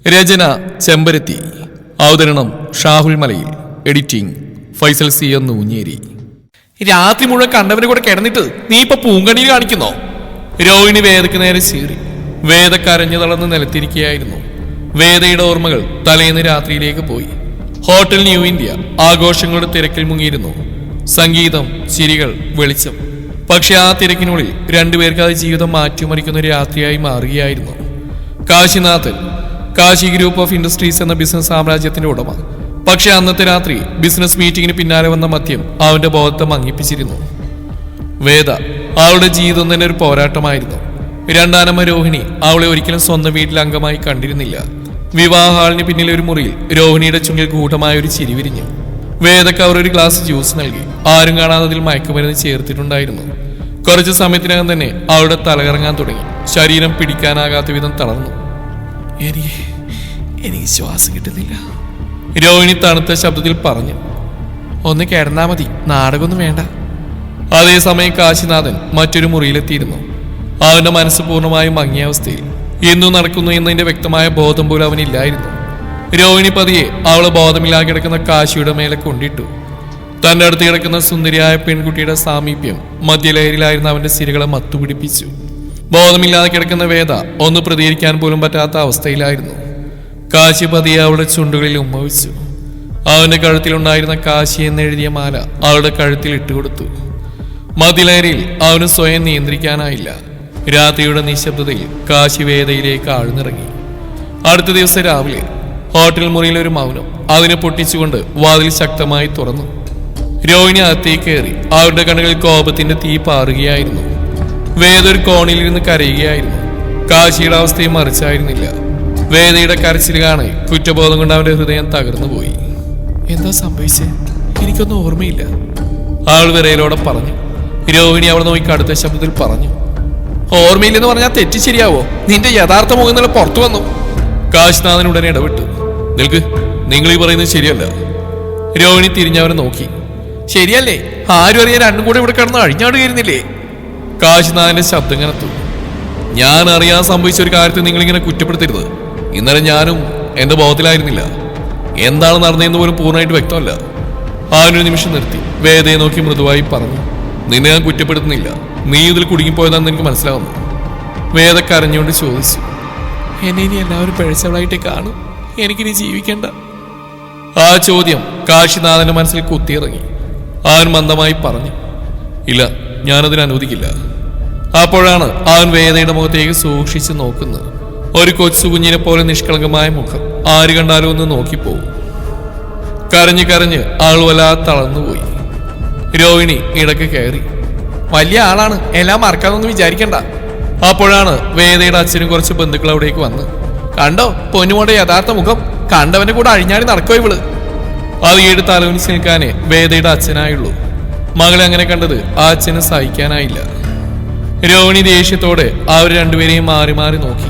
രചന ചെമ്പരത്തി. അവതരണം ഷാഹുൽ മലയിൽ. എഡിറ്റിംഗ് ഫൈസൽ സി എന്ന് ഊഞ്ഞേരി. രാത്രി മുഴുവൻ കണ്ടവനെ കൂടെ കിടന്നിട്ട് നീ ഇപ്പൊ പൂങ്കണിയിൽ കാണിക്കുന്നോ? രോഹിണി വേദയ്ക്ക് നേരെ ചീറി. വേദ കരഞ്ഞു തളർന്ന് നിലത്തിരിക്കുകയായിരുന്നു. വേദയുടെ ഓർമ്മകൾ തലേന്ന് രാത്രിയിലേക്ക് പോയി. ഹോട്ടൽ ന്യൂ ഇന്ത്യ ആഘോഷങ്ങളുടെ തിരക്കിൽ മുങ്ങിയിരുന്നു. സംഗീതം, ചിരികൾ, വെളിച്ചം. പക്ഷെ ആ തിരക്കിനുള്ളിൽ രണ്ടുപേർക്ക് അത് ജീവിതം മാറ്റിമറിക്കുന്ന ഒരു രാത്രിയായി മാറുകയായിരുന്നു. Kashinathan Kashi group of industries എന്ന ബിസിനസ് സാമ്രാജ്യത്തിന്റെ ഉടമ. പക്ഷെ അന്നത്തെ രാത്രി ബിസിനസ് മീറ്റിംഗിന് പിന്നാലെ വന്ന മദ്യം അവന്റെ ബോധത്തെ മങ്ങിപ്പിച്ചിരുന്നു. വേദ അവളുടെ ജീവിതം തന്നെ ഒരു പോരാട്ടമായിരുന്നു. രണ്ടാനമ്മ രോഹിണി അവളെ ഒരിക്കലും സ്വന്തം വീട്ടിൽ അംഗമായി കണ്ടിരുന്നില്ല. വിവാഹ ഹാളിന് പിന്നിലെ ഒരു മുറിയിൽ രോഹിണിയുടെ ചുണ്ടിൽ കൂട്ടമായ ഒരു ചിരി വിരിഞ്ഞു. വേദക്ക് അവർ ഒരു ഗ്ലാസ് ജ്യൂസ് നൽകി. ആരും കാണാതെ അതിൽ മയക്കുമരുന്ന് ചേർത്തിട്ടുണ്ടായിരുന്നു. കുറച്ചു സമയത്തിനകം തന്നെ അവളുടെ തലകറങ്ങാൻ തുടങ്ങി. ശരീരം പിടിക്കാനാകാത്ത വിധം തളർന്നു. എനിക്ക് ശ്വാസം കിട്ടുന്നില്ല, രോഹിണി തണുത്ത ശബ്ദത്തിൽ പറഞ്ഞു. ഒന്ന് കിടന്നാ മതി, നാടകമൊന്നും വേണ്ട. അതേസമയം കാശിനാഥൻ മറ്റൊരു മുറിയിലെത്തിയിരുന്നു. അവന്റെ മനസ്സ് പൂർണ്ണമായും മങ്ങിയ അവസ്ഥയിൽ. എന്നും നടക്കുന്നു എന്നതിന്റെ വ്യക്തമായ ബോധം പോലും അവനില്ലായിരുന്നു. രോഹിണി പതിയെ അവളെ ബോധമില്ലാതെ കിടക്കുന്ന കാശിയുടെ മേലെ കൊണ്ടിട്ടു. തന്റെ അടുത്ത് കിടക്കുന്ന സുന്ദരിയായ പെൺകുട്ടിയുടെ സാമീപ്യം മധ്യലഹരിയിലായിരുന്ന അവന്റെ സിരകളെ മത്തുപിടിപ്പിച്ചു. ബോധമില്ലാതെ കിടക്കുന്ന വേദ ഒന്ന് പ്രതികരിക്കാൻ പോലും പറ്റാത്ത അവസ്ഥയിലായിരുന്നു. കാശി പതിയെ അവളുടെ ചുണ്ടുകളിൽ ഉമ്മവിച്ചു. അവന്റെ കഴുത്തിലുണ്ടായിരുന്ന കാശി എന്നെഴുതിയ മാല അവളുടെ കഴുത്തിൽ ഇട്ടുകൊടുത്തു. മതിലേരയിൽ അവന് സ്വയം നിയന്ത്രിക്കാനായില്ല. രാത്രിയുടെ നിശബ്ദതയിൽ കാശി വേദയിലേക്ക് ആഴ്ന്നിറങ്ങി. അടുത്ത ദിവസം രാവിലെ ഹോട്ടൽ മുറിയിൽ ഒരു മൗനം. അതിനെ പൊട്ടിച്ചുകൊണ്ട് വാതിൽ ശക്തമായി തുറന്നു. രോഹിണി അകത്തേക്ക് കയറി. അവരുടെ കണ്ണുകളിൽ കോപത്തിന്റെ തീ പാറുകയായിരുന്നു. വേദ ഒരു കോണിലിരുന്ന് കരയുകയായിരുന്നു. കാശിയുടെ അവസ്ഥയും മറിച്ചായിരുന്നില്ല. വേദയുടെ കരച്ചിൽ കാണെ കുറ്റബോധം കൊണ്ട് അവന്റെ ഹൃദയം തകർന്നു പോയി. എന്താ സംഭവിച്ചേ? എനിക്കൊന്നും ഓർമ്മയില്ല, അവൾ വിറയലോടെ പറഞ്ഞു. രോഹിണി അവൾ നോക്കി കടുത്ത ശബ്ദത്തിൽ പറഞ്ഞു. ഓർമ്മയില്ലെന്ന് പറഞ്ഞാൽ തെറ്റി ശരിയാവോ? നിന്റെ യഥാർത്ഥ മുഖം നില പുറത്തു വന്നു. കാശിനാഥൻ ഉടനെ ഇടപെട്ടു. നിൽക്ക്, നിങ്ങൾ ഈ പറയുന്നത് ശരിയല്ല. രോഹിണി തിരിഞ്ഞവനെ നോക്കി. ശരിയല്ലേ? ആരും അറിയാൻ രണ്ടും കൂടെ ഇവിടെ കിടന്ന് അഴിഞ്ഞാടുകയായിരുന്നില്ലേ? കാശിനാഥന്റെ ശബ്ദം കനത്തു. ഞാൻ അറിയാൻ സംഭവിച്ച ഒരു കാര്യത്തെ നിങ്ങളിങ്ങനെ കുറ്റപ്പെടുത്തരുത്. ഇന്നലെ ഞാനും എന്റെ ബോധത്തിലായിരുന്നില്ല. എന്താണ് നടന്നതെന്ന് പോലും പൂർണ്ണമായിട്ട് വ്യക്തമല്ല. അവനൊരു നിമിഷം നിർത്തി വേദയെ നോക്കി മൃദുവായി പറഞ്ഞു. നിന്നെ ഞാൻ കുറ്റപ്പെടുത്തുന്നില്ല. നീ ഇതിൽ കുടുങ്ങിപ്പോയതാണെന്ന് എനിക്ക് മനസ്സിലാവുന്നു. വേദ കരഞ്ഞുകൊണ്ട് ചോദിച്ചു. എന്നെ ഇനി എല്ലാവരും പിഴച്ചവളായിട്ടേ കാണും. എനിക്കിനി ജീവിക്കണ്ട. ആ ചോദ്യം കാശിനാഥന്റെ മനസ്സിൽ കുത്തിയിറങ്ങി. അവൻ മന്ദമായി പറഞ്ഞു. ഇല്ല, ഞാനതിന് അനുവദിക്കില്ല. അപ്പോഴാണ് അവൻ വേദയുടെ മുഖത്തേക്ക് സൂക്ഷിച്ച് നോക്കുന്നത്. ഒരു കൊച്ചു കുഞ്ഞിനെ പോലെ നിഷ്കളങ്കമായ മുഖം. ആര് കണ്ടാലും ഒന്ന് നോക്കിപ്പോവും. കരഞ്ഞ് കരഞ്ഞ് ആൾ വല്ലാതെ തളർന്നുപോയി. രോഹിണി ഇടയ്ക്ക് കയറി. വലിയ ആളാണ്, എല്ലാം മറക്കാന്നൊന്നും വിചാരിക്കണ്ട. അപ്പോഴാണ് വേദയുടെ അച്ഛനും കുറച്ച് ബന്ധുക്കൾ അവിടേക്ക് വന്ന്. കണ്ടോ പൊന്നുമോടെ യഥാർത്ഥ മുഖം? കണ്ടവന്റെ കൂടെ അഴിഞ്ഞാടി നടക്കോ ഇവള്? അത് കേട്ട് തലകുനിച്ച് നിൽക്കാനേ വേദയുടെ അച്ഛനായുള്ളൂ. മകളെ അങ്ങനെ കണ്ടത് ആ അച്ഛന് സഹിക്കാനായില്ല. രോഹിണി ദേഷ്യത്തോടെ അവർ രണ്ടുപേരെയും മാറി മാറി നോക്കി.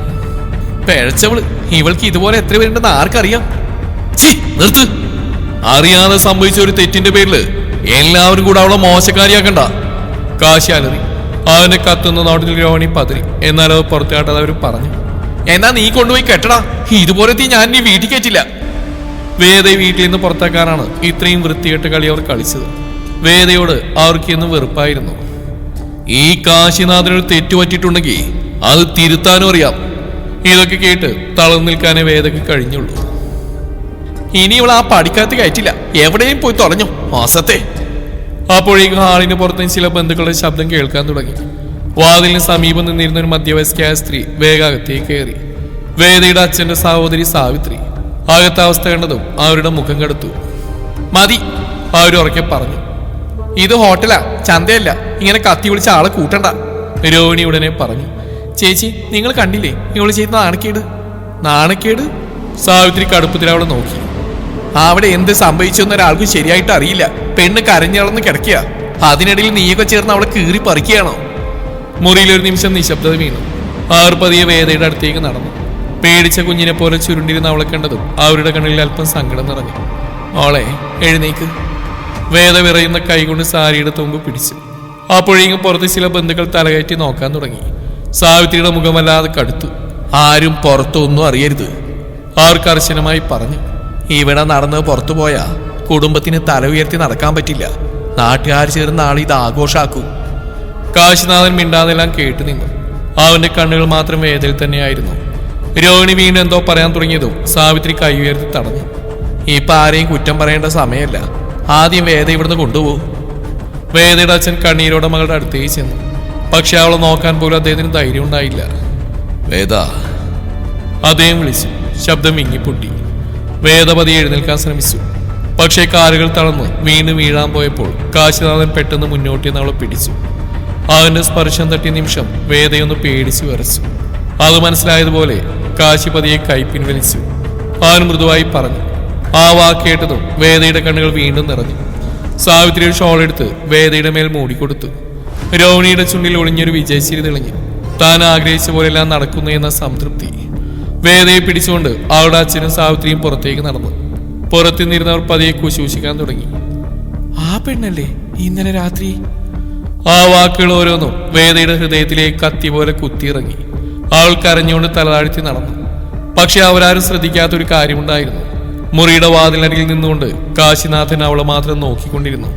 പിഴച്ചവള്, ഇവൾക്ക് ഇതുപോലെ എത്ര പേരുണ്ടെന്ന് ആർക്കറിയാം? നിർത്ത്. അറിയാതെ സംഭവിച്ച ഒരു തെറ്റിന്റെ പേരില് എല്ലാവരും കൂടെ അവളെ മോശക്കാരിയാക്കണ്ട. കാശി അലറി. അവന്റെ കത്തുന്ന നാട്ടിൽ രോഹിണി പതറി. എന്നാൽ അവർ പുറത്തുകാട്ടത് അവർ പറഞ്ഞു. എന്നാ നീ കൊണ്ടുപോയി കെട്ടടാ, ഇതുപോലത്തെ ഞാൻ നീ വീട്ടിൽ കയറ്റില്ല. വേദയെ വീട്ടിൽ നിന്ന് പുറത്താക്കാനാണ് ഇത്രയും വൃത്തികെട്ട കളി അവർ കളിച്ചത്. വേദയോട് അവർക്ക് എന്നും വെറുപ്പായിരുന്നു. ഈ കാശിനാഥനൊരു തെറ്റുപറ്റിയിട്ടുണ്ടെങ്കിൽ അത് തിരുത്താനും അറിയാം. ഇതൊക്കെ കേട്ട് തളർന്നു നിൽക്കാനേ വേദക്ക് കഴിഞ്ഞുള്ളൂ. ഇനി ഇവൾ ആ പടിക്കകത്ത് കയറ്റില്ല. എവിടെയും പോയി തുറഞ്ഞു മാസത്തെ. അപ്പോഴേക്കും ഹാളിന് പുറത്ത് ചില ബന്ധുക്കളുടെ ശബ്ദം കേൾക്കാൻ തുടങ്ങി. വാതിലിന് സമീപം നിന്നിരുന്ന ഒരു മധ്യവയസ്കയായ സ്ത്രീ വേഗത്തേക്ക് കയറി. വേദയുടെ അച്ഛന്റെ സഹോദരി സാവിത്രി. അകത്ത അവസ്ഥ കണ്ടതും അവരുടെ മുഖം കെടുത്തു. മതി, അവരുറക്കെ പറഞ്ഞു. ഇത് ഹോട്ടലാ, ചന്തയല്ല. ഇങ്ങനെ കത്തി വിളിച്ച ആളെ കൂട്ടണ്ട. രോഹിണി ഉടനെ പറഞ്ഞു. ചേച്ചി, നിങ്ങൾ കണ്ടില്ലേ ഇവള് ചെയ്യുന്ന നാണക്കേട്? നാണക്കേട്? സാവിത്രി കടുപ്പത്തിൽ അവളെ നോക്കി. അവിടെ എന്ത് സംഭവിച്ചെന്ന് ഒരാൾക്കും ശരിയായിട്ട് അറിയില്ല. പെണ്ണ് കരഞ്ഞളന്ന് കിടക്കുക. അതിനിടയിൽ നീയൊക്കെ ചേർന്ന് അവളെ കീറി പറിക്കുകയാണോ? മുറിയിലൊരു നിമിഷം നിശബ്ദത വീണു. അവർ പതിയെ വേദയുടെ അടുത്തേക്ക് നടന്നു. പേടിച്ച കുഞ്ഞിനെ പോലെ ചുരുണ്ടിരുന്ന അവളെ കണ്ടതും അവരുടെ കണ്ണിൽ അല്പം സങ്കടം നിറഞ്ഞു. അവളെ എഴുന്നേക്ക്. വേദ വിറയുന്ന കൈകൊണ്ട് സാരിയുടെ തുമ്പ് പിടിച്ചു. അപ്പോഴേക്കും പുറത്ത് ചില ബന്ധുക്കൾ തലകയറ്റി നോക്കാൻ തുടങ്ങി. സാവിത്രിയുടെ മുഖമല്ലാതെ കടുത്തു. ആരും പുറത്തൊന്നും അറിയരുത്. അവർ കർശനമായി പറഞ്ഞു. ഇവിടെ നടന്ന് പുറത്തു പോയാ കുടുംബത്തിന് തല ഉയർത്തി നടക്കാൻ പറ്റില്ല. നാട്ടുകാർ ചേർന്ന് നാളെ ഇത് ആഘോഷാക്കൂ. കാശിനാഥൻ മിണ്ടാതെല്ലാം കേട്ടു നിന്നു. അവന്റെ കണ്ണുകൾ മാത്രം വേദനയിൽ തന്നെയായിരുന്നു. രോഹിണി വീണ്ടും എന്തോ പറയാൻ തുടങ്ങിയതും സാവിത്രി കൈ ഉയർത്തി തടഞ്ഞു. ഇപ്പൊ ആരെയും കുറ്റം പറയേണ്ട സമയമല്ല. ആദ്യം വേദ ഇവിടുന്ന് കൊണ്ടുപോകും. വേദയുടെ അച്ഛൻ കണ്ണീരോടെ മകളുടെ അടുത്തേക്ക് ചെന്നു. പക്ഷെ അവളെ നോക്കാൻ പോലും അദ്ദേഹത്തിന് ധൈര്യം ഉണ്ടായില്ല. വേദ, അദ്ദേഹം വിളിച്ചു. ശബ്ദം വിങ്ങിപ്പൊട്ടി. വേദപതി എഴുന്നേൽക്കാൻ ശ്രമിച്ചു. പക്ഷേ കാലുകൾ തളർന്ന് വീണ്ടും വീഴാൻ പോയപ്പോൾ കാശിനാഥൻ പെട്ടെന്ന് മുന്നോട്ട് നിന്ന് അവളെ പിടിച്ചു. അവന്റെ സ്പർശം തട്ടിയ നിമിഷം വേദയൊന്ന് പേടിച്ചു വിറച്ചു. അത് മനസ്സിലായതുപോലെ കാശിപതിയെ കൈ പിൻവലിച്ചു. അവൻ മൃദുവായി പറഞ്ഞു. ആ വാക്ക് കേട്ടതും വേദയുടെ കണ്ണുകൾ വീണ്ടും നിറഞ്ഞു. സാവിത്രിയുടെ ഷോൾ എടുത്ത് വേദയുടെ മേൽ മൂടിക്കൊടുത്തു. രോഹിണിയുടെ ചുണ്ടിൽ ഒളിഞ്ഞൊരു വിജയശ്രീ തെളിഞ്ഞു. താൻ ആഗ്രഹിച്ച പോലെല്ലാം നടക്കുന്നു എന്ന സംതൃപ്തി. വേദയെ പിടിച്ചുകൊണ്ട് അവളുടെ അച്ഛനും സാവിത്രിയും പുറത്തേക്ക് നടന്നു. പുറത്തുനിന്നിരുന്നവർ പതിയെ കുശൂഷിക്കാൻ തുടങ്ങി. ആ പെണ്ണല്ലേ ഇന്നലെ രാത്രി? ആ വാക്കുകൾ ഓരോന്നും വേദയുടെ ഹൃദയത്തിലേക്ക് കത്തി പോലെ കുത്തിയിറങ്ങി. അവൾ കരഞ്ഞുകൊണ്ട് തലതാഴ്ത്തി നടന്നു. പക്ഷെ അവരാരും ശ്രദ്ധിക്കാത്തൊരു കാര്യമുണ്ടായിരുന്നു. മുറിയുടെ വാതിലരികിൽ നിന്നുകൊണ്ട് കാശിനാഥൻ അവളെ മാത്രം നോക്കിക്കൊണ്ടിരുന്നു.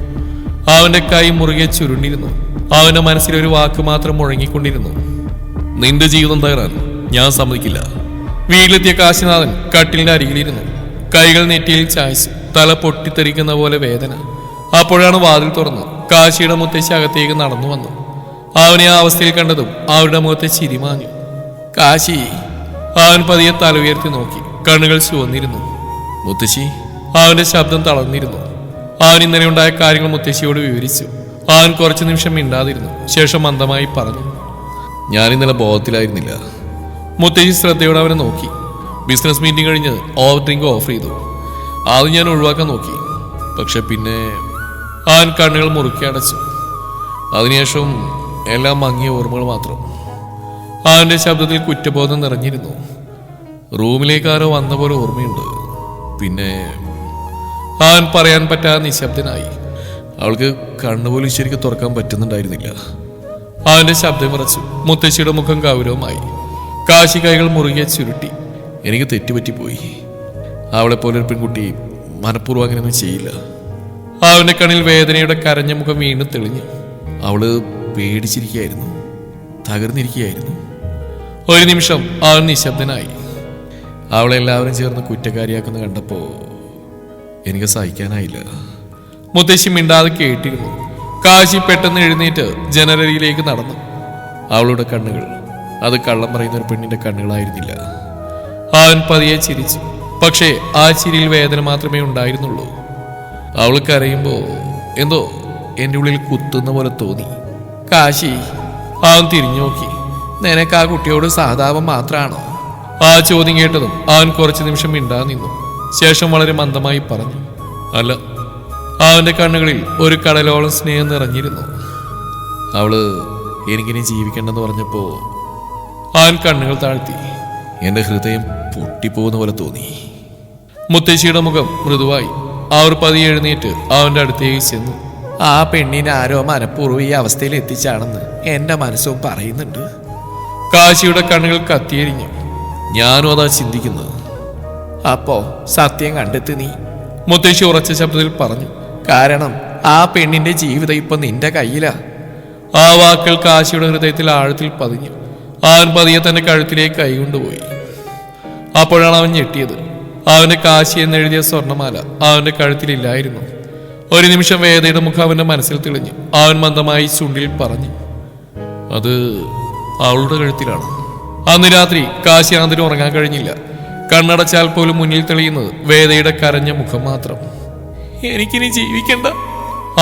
അവന്റെ കൈ മുറുകെ ചുരുണ്ടിരുന്നു. അവന്റെ മനസ്സിലൊരു വാക്ക് മാത്രം മുഴങ്ങിക്കൊണ്ടിരുന്നു. നിന്റെ ജീവിതം തകരാൻ ഞാൻ സമ്മതിക്കില്ല. വീട്ടിലെത്തിയ കാശിനാഥൻ കട്ടിലിന്റെ അരികിലിരുന്നു. കൈകൾ നെറ്റിയിൽ ചായച്ചു. തല പൊട്ടിത്തെറിക്കുന്ന പോലെ വേദന. അപ്പോഴാണ് വാതിൽ തുറന്ന് കാശിയുടെ മുത്തശ്ശി അകത്തേക്ക് നടന്നു വന്നു. അവനെ ആ അവസ്ഥയിൽ കണ്ടതും അവരുടെ മുഖത്തെ ചിരി മാഞ്ഞു. കാശി, അവൻ പതിയെ തല ഉയർത്തി നോക്കി. കണ്ണുകൾ ചുവന്നിരുന്നു. മുത്തശ്ശി. അവന്റെ ശബ്ദം തളർന്നിരുന്നു. അവൻ ഇന്നലെ ഉണ്ടായ കാര്യങ്ങൾ മുത്തശ്ശിയോട് വിവരിച്ചു. അവൻ കുറച്ചു നിമിഷം മിണ്ടാതിരുന്നു. ശേഷം മന്ദമായി പറഞ്ഞു. ഞാൻ ഇന്നലെ ബോധത്തിലായിരുന്നില്ല. മുത്തശ്ശി ശ്രദ്ധയോടെ അവനെ നോക്കി. ബിസിനസ് മീറ്റിംഗ് കഴിഞ്ഞ് ഓവർ ഡ്രിങ്ക് ഓഫർ ചെയ്തു. അത് ഞാൻ ഒഴിവാക്കാൻ നോക്കി. പക്ഷെ പിന്നെ അവൻ കണ്ണുകൾ മുറുക്കി അടച്ചു. അതിനുശേഷം എല്ലാം മങ്ങിയ ഓർമ്മകൾ മാത്രം. അവന്റെ ശബ്ദത്തിൽ കുറ്റബോധം നിറഞ്ഞിരുന്നു. റൂമിലേക്ക് ആരോ വന്ന പോലെ ഓർമ്മയുണ്ട്. പിന്നെ അവൻ പറയാൻ പറ്റാതെ നിശബ്ദനായി. അവൾക്ക് കണ്ണുപോലും ശരിക്കും തുറക്കാൻ പറ്റുന്നുണ്ടായിരുന്നില്ല. അവന്റെ ശബ്ദം വിറച്ചു. മുത്തശ്ശിയുടെ മുഖം ഗൗരവമായി. കാശി കൈകൾ മുറുകെ ചുരുട്ടി. എനിക്ക് തെറ്റുപറ്റിപ്പോയി. അവളെപ്പോലെ ഒരു പെൺകുട്ടി മനഃപൂർവ്വം അങ്ങനെയൊന്നും ചെയ്യില്ല. അവന്റെ കണ്ണിൽ വേദനയുടെ കരഞ്ഞ മുഖം വീണ്ടും തെളിഞ്ഞു. അവള് പേടിച്ചിരിക്കുകയായിരുന്നു. തകർന്നിരിക്കുകയായിരുന്നു. ഒരു നിമിഷം അവൻ നിശബ്ദനായി. അവളെല്ലാവരും ചേർന്ന് കുറ്റക്കാരിയാക്കുന്ന കണ്ടപ്പോ എനിക്ക് സഹിക്കാനായില്ല. മുത്തശ്ശി മിണ്ടാതെ കേട്ടിരുന്നു. കാശി പെട്ടെന്ന് എഴുന്നേറ്റ് ജനലരിയിലേക്ക് നടന്നു. അവളുടെ കണ്ണുകൾ അത് കള്ളം പറയുന്ന ഒരു പെണ്ണിന്റെ കണ്ണുകളായിരുന്നില്ല. അവൻ പതിയെ ചിരിച്ചു. പക്ഷേ ആ ചിരിയിൽ വേദന മാത്രമേ ഉണ്ടായിരുന്നുള്ളൂ. അവൾ കരയുമ്പോ എന്തോ എന്റെ ഉള്ളിൽ കുത്തുന്ന പോലെ തോന്നി. കാശി, അവൻ തിരിഞ്ഞു നോക്കി. നിനക്ക് ആ കുട്ടിയോട് സഹതാപം മാത്രമാണോ? ആ ചോദ്യം കേട്ടതും അവൻ കുറച്ചു നിമിഷം മിണ്ടാ നിന്നു. ശേഷം വളരെ മന്ദമായി പറഞ്ഞു. അല്ല. അവന്റെ കണ്ണുകളിൽ ഒരു കടലോളം സ്നേഹം നിറഞ്ഞിരുന്നു. അവള് എനിക്കിനി ജീവിക്കണ്ടെന്ന് പറഞ്ഞപ്പോ അവൻ കണ്ണുകൾ താഴ്ത്തി. എന്റെ ഹൃദയം പൊട്ടിപ്പോകുന്ന പോലെ തോന്നി. മുത്തശ്ശിയുടെ മുഖം മൃദുവായി. അവർ പതിയെ എഴുന്നേറ്റ് അവന്റെ അടുത്തേക്ക് ചെന്നു. ആ പെണ്ണിനെ ആരോ മനഃപൂർവ്വം ഈ അവസ്ഥയിൽ എത്തിച്ചാണെന്ന് എന്റെ മനസ്സും പറയുന്നുണ്ട്. കാശിയുടെ കണ്ണുകൾ കത്തിയെരിഞ്ഞു. ഞാനും അതാ ചിന്തിക്കുന്നത്. അപ്പോ സത്യം കണ്ടെത്തി നീ, മുത്തശ്ശി ഉറച്ച ശബ്ദത്തിൽ പറഞ്ഞു. കാരണം ആ പെണ്ണിന്റെ ജീവിതം ഇപ്പൊ നിന്റെ കയ്യിലാ. ആ വാക്കുകൾ കാശിയുടെ ഹൃദയത്തിൽ ആഴത്തിൽ പതിഞ്ഞു. അവൻ പതിയെ തന്റെ കഴുത്തിലേക്ക് കൈകൊണ്ടുപോയി. അപ്പോഴാണ് അവൻ ഞെട്ടിയത്. അവന്റെ കാശി എന്നെഴുതിയ സ്വർണ്ണമാല അവന്റെ കഴുത്തിലില്ലായിരുന്നു. ഒരു നിമിഷം വേദയുടെ മുഖം അവന്റെ മനസ്സിൽ തെളിഞ്ഞു. അവൻ മന്ദമായി ചുണ്ടിൽ പറഞ്ഞു. അത് അവളുടെ കഴുത്തിലാണ്. അന്ന് രാത്രി കാശിനാഥന് ഉറങ്ങാൻ കഴിഞ്ഞില്ല. കണ്ണടച്ചാൽ പോലും മുന്നിൽ തെളിയുന്നത് വേദയുടെ കരഞ്ഞ മുഖം മാത്രം. എനിക്കിനി ജീവിക്കണ്ട.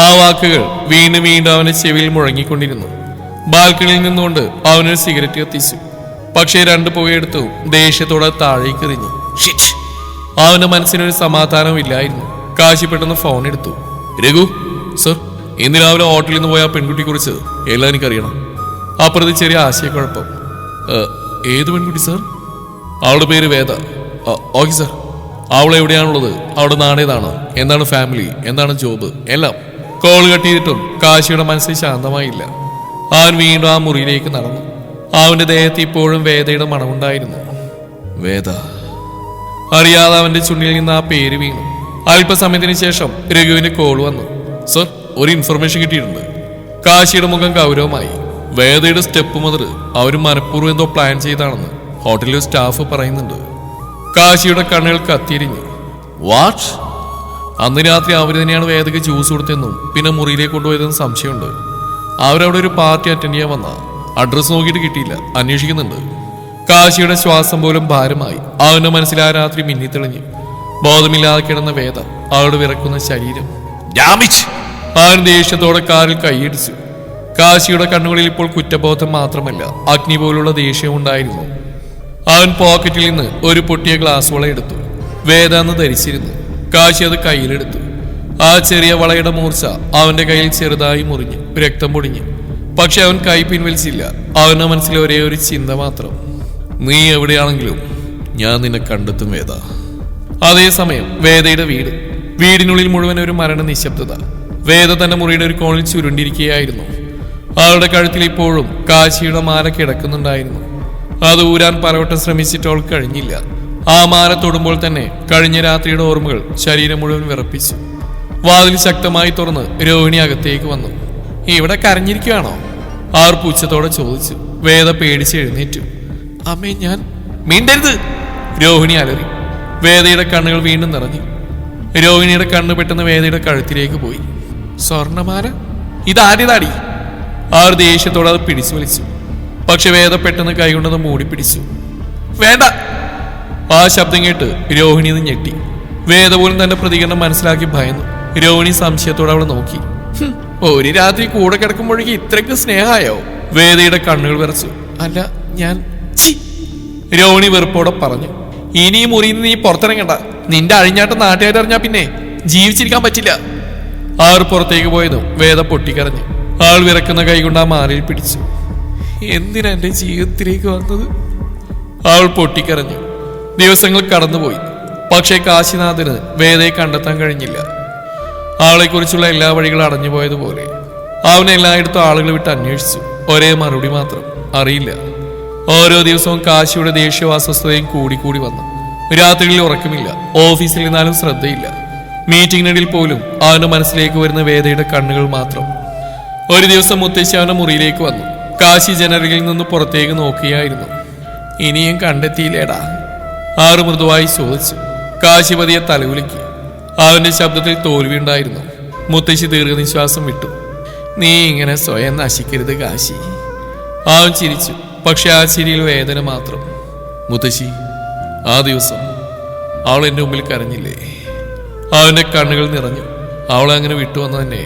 ആ വാക്കുകൾ വീണ്ടും വീണ്ടും അവന്റെ ചെവിയിൽ മുഴങ്ങിക്കൊണ്ടിരുന്നു. ബാൽക്കണിയിൽ നിന്നുകൊണ്ട് അവനൊരു സിഗരറ്റ് കത്തിച്ചു. പക്ഷേ 2 പുകയെടുത്തു ദേഷ്യത്തോടെ താഴേക്ക് എറിഞ്ഞു. ഷിറ്റ്! അവന്റെ മനസ്സിനൊരു സമാധാനവും ഇല്ലായിരുന്നു. കാശി പെട്ടെന്ന് ഫോൺ എടുത്തു. രഘു സർ, ഇന്ന് രാവിലെ ഹോട്ടലിൽ നിന്ന് പോയ ആ പെൺകുട്ടിയെ കുറിച്ച് എല്ലാം എനിക്കറിയണം. അപ്പുറത്ത് ചെറിയ ആശയക്കുഴപ്പം. ഏത് പെൺകുട്ടി സർ? അവളുടെ പേര് വേദ. Okay sir. അവൾ എവിടെയാണുള്ളത്? അവളുടെ നാടേതാണ്? എന്താണ് ഫാമിലി? എന്താണ് ജോബ്? എല്ലാം. കോൾ കട്ട് ചെയ്തിട്ടും കാശിയുടെ മനസ്സിൽ ശാന്തമായില്ല. അവൻ വീണ്ടും ആ മുറിയിലേക്ക് നടന്നു. അവന്റെ ദേഹത്ത് ഇപ്പോഴും വേദയുടെ മണമുണ്ടായിരുന്നു. വേദ. അറിയാതെ അവന്റെ ചുണ്ടിൽ നിന്ന് ആ പേര് വീണു. അല്പസമയത്തിന് ശേഷം രഘുവിന്റെ കോൾ വന്നു. സർ, ഒരു ഇൻഫർമേഷൻ കിട്ടിയിട്ടുണ്ട്. കാശിയുടെ മുഖം ഗൗരവമായി. വേദയുടെ സ്റ്റെപ്പ് മുതൽ അവർ മനഃപൂർവ്വം എന്തോ പ്ലാൻ ചെയ്താണെന്ന് ഹോട്ടലിലെ സ്റ്റാഫ് പറയുന്നുണ്ട്. കാശിയുടെ കണ്ണുകൾ കത്തിരിഞ്ഞു. വാട്ട്? അന്ന് രാത്രി അവർ തന്നെയാണ് വേദയ്ക്ക് ജ്യൂസ് കൊടുത്തെന്നും പിന്നെ മുറിയിലേക്ക് കൊണ്ടുപോയതെന്നും സംശയമുണ്ട്. അവരവിടെ ഒരു പാർട്ടി അറ്റൻഡ് ചെയ്യാൻ വന്ന അഡ്രസ് നോക്കിയിട്ട് കിട്ടിയില്ല, അന്വേഷിക്കുന്നുണ്ട്. കാശിയുടെ ശ്വാസം പോലും ഭാരമായി. അവന്റെ മനസ്സിൽ ആ രാത്രി മിന്നിത്തെളിഞ്ഞു. ബോധമില്ലാതെ കിടന്ന വേദ, അവളുടെ വിറക്കുന്ന ശരീരം. അവൻ ദേഷ്യത്തോടെ കാറിൽ കൈയടിച്ചു. കാശിയുടെ കണ്ണുകളിൽ ഇപ്പോൾ കുറ്റബോധം മാത്രമല്ല, അഗ്നി പോലുള്ള ദേഷ്യവും ഉണ്ടായിരുന്നു. അവൻ പോക്കറ്റിൽ നിന്ന് ഒരു പൊട്ടിയ ഗ്ലാസ് വള എടുത്തു. വേദ എന്ന് ധരിച്ചിരുന്നു. കാശി അത് കയ്യിലെടുത്തു. ആ ചെറിയ വളയുടെ മൂർച്ച അവന്റെ കയ്യിൽ ചെറുതായി മുറിഞ്ഞു, രക്തം പൊടിഞ്ഞു. പക്ഷെ അവൻ കൈ പിൻവലിച്ചില്ല. അവന്റെ മനസ്സിൽ ഒരേ ഒരു ചിന്ത മാത്രം, നീ എവിടെയാണെങ്കിലും ഞാൻ നിന്നെ കണ്ടെത്തും വേദ. അതേസമയം വേദയുടെ വീടിനുള്ളിൽ മുഴുവൻ ഒരു മരണ നിശബ്ദത. വേദ തന്റെ മുറിയുടെ ഒരു കോണിൽ ചുരുണ്ടിരിക്കുകയായിരുന്നു. അവളുടെ കഴുത്തിൽ ഇപ്പോഴും കാശിയുടെ മാല കിടക്കുന്നുണ്ടായിരുന്നു. അത് ഊരാൻ പലവട്ടം ശ്രമിച്ചിട്ട് അവൾ കഴിഞ്ഞില്ല. ആ മാല തൊടുമ്പോൾ തന്നെ കഴിഞ്ഞ രാത്രിയുടെ ഓർമ്മകൾ ശരീരം മുഴുവൻ വിറപ്പിച്ചു. വാതിൽ ശക്തമായി തുറന്ന് രോഹിണി അകത്തേക്ക് വന്നു. ഇവിടെ കരഞ്ഞിരിക്കുകയാണോ? ആർ പുച്ഛത്തോടെ ചോദിച്ചു. വേദ പേടിച്ച് എഴുന്നേറ്റു. അമ്മേ, ഞാൻ... മിണ്ടരുത്! രോഹിണി അലറി. വേദയുടെ കണ്ണുകൾ വീണ്ടും നിറഞ്ഞു. രോഹിണിയുടെ കണ്ണ് പെട്ടെന്ന് വേദയുടെ കഴുത്തിലേക്ക് പോയി. സ്വർണമാല? ഇതാര്യതാടി! ആർ ദേഷ്യത്തോടെ അത് പിടിച്ചു വലിച്ചു. പക്ഷെ വേദ പെട്ടെന്ന് കൈകൊണ്ടത് മൂടി പിടിച്ചു. വേണ്ട! ആ ശബ്ദം കേട്ട് രോഹിണി ഇത് ഞെട്ടി. വേദ പോലും തന്റെ പ്രതികരണം മനസ്സിലാക്കി ഭയന്നു. രോഹിണി സംശയത്തോടെ അവളെ നോക്കി. ഒരു രാത്രി കൂടെ കിടക്കുമ്പോഴേക്ക് ഇത്രയ്ക്ക് സ്നേഹമായോ? വേദയുടെ കണ്ണുകൾ വിറച്ചു. അല്ല, ഞാൻ... രോഹിണി വെറുപ്പോടെ പറഞ്ഞു. ഇനി ഈ മുറിയിൽ നിന്ന് നീ പുറത്തിറങ്ങണ്ട. നിന്റെ അഴിഞ്ഞാട്ടം നാട്ടുകാരറിഞ്ഞാ പിന്നെ ജീവിച്ചിരിക്കാൻ പറ്റില്ല. ആർ പുറത്തേക്ക് പോയതും വേദ പൊട്ടിക്കരഞ്ഞു. ആൾ വിറക്കുന്ന കൈകൊണ്ട് ആ മാലയിൽ പിടിച്ചു. എന്തിനാ എന്റെ ജീവിതത്തിലേക്ക് വന്നത്? അവൾ പൊട്ടിക്കരഞ്ഞു. ദിവസങ്ങൾ കടന്നുപോയി. പക്ഷേ കാശിനാഥന് വേദയെ കണ്ടെത്താൻ കഴിഞ്ഞില്ല. ആളെക്കുറിച്ചുള്ള എല്ലാ വഴികളും അടഞ്ഞുപോയതുപോലെ അവൻ എല്ലായിടത്തും ആളുകൾ വിട്ട് അന്വേഷിച്ചു. ഒരേ മറുപടി മാത്രം, അറിയില്ല. ഓരോ ദിവസവും കാശിയുടെ ദേഷ്യവും അസ്വസ്ഥതയും കൂടിക്കൂടി വന്നു. രാത്രികളിൽ ഉറക്കമില്ല. ഓഫീസിൽ നിന്നാലും ശ്രദ്ധയില്ല. മീറ്റിംഗിനിടയിൽ പോലും അവന്റെ മനസ്സിലേക്ക് വരുന്ന വേദയുടെ കണ്ണുകൾ മാത്രം. ഒരു ദിവസം മുത്തശ്ശി അവന്റെ മുറിയിലേക്ക് വന്നു. കാശി ജനറലിൽ നിന്ന് പുറത്തേക്ക് നോക്കുകയായിരുന്നു. ഇനിയും കണ്ടെത്തിയില്ലേടാ? ആറ് മൃദുവായി ചോദിച്ചു. കാശി പതിയെ തലകുലുക്കി. അവന്റെ ശബ്ദത്തിൽ തോൽവിയുണ്ടായിരുന്നു. മുത്തശ്ശി ദീർഘനിശ്വാസം വിട്ടു. നീ ഇങ്ങനെ സ്വയം നശിക്കരുത് കാശി. അവൻ ചിരിച്ചു. പക്ഷെ ആ ചിരിയിൽ വേദന മാത്രം. മുത്തശ്ശി, ആ ദിവസം അവൾ എൻ്റെ മുമ്പിൽ കരഞ്ഞില്ലേ? അവന്റെ കണ്ണുകൾ നിറഞ്ഞു. അവളെ അങ്ങനെ വിട്ടുവന്ന് തന്നെ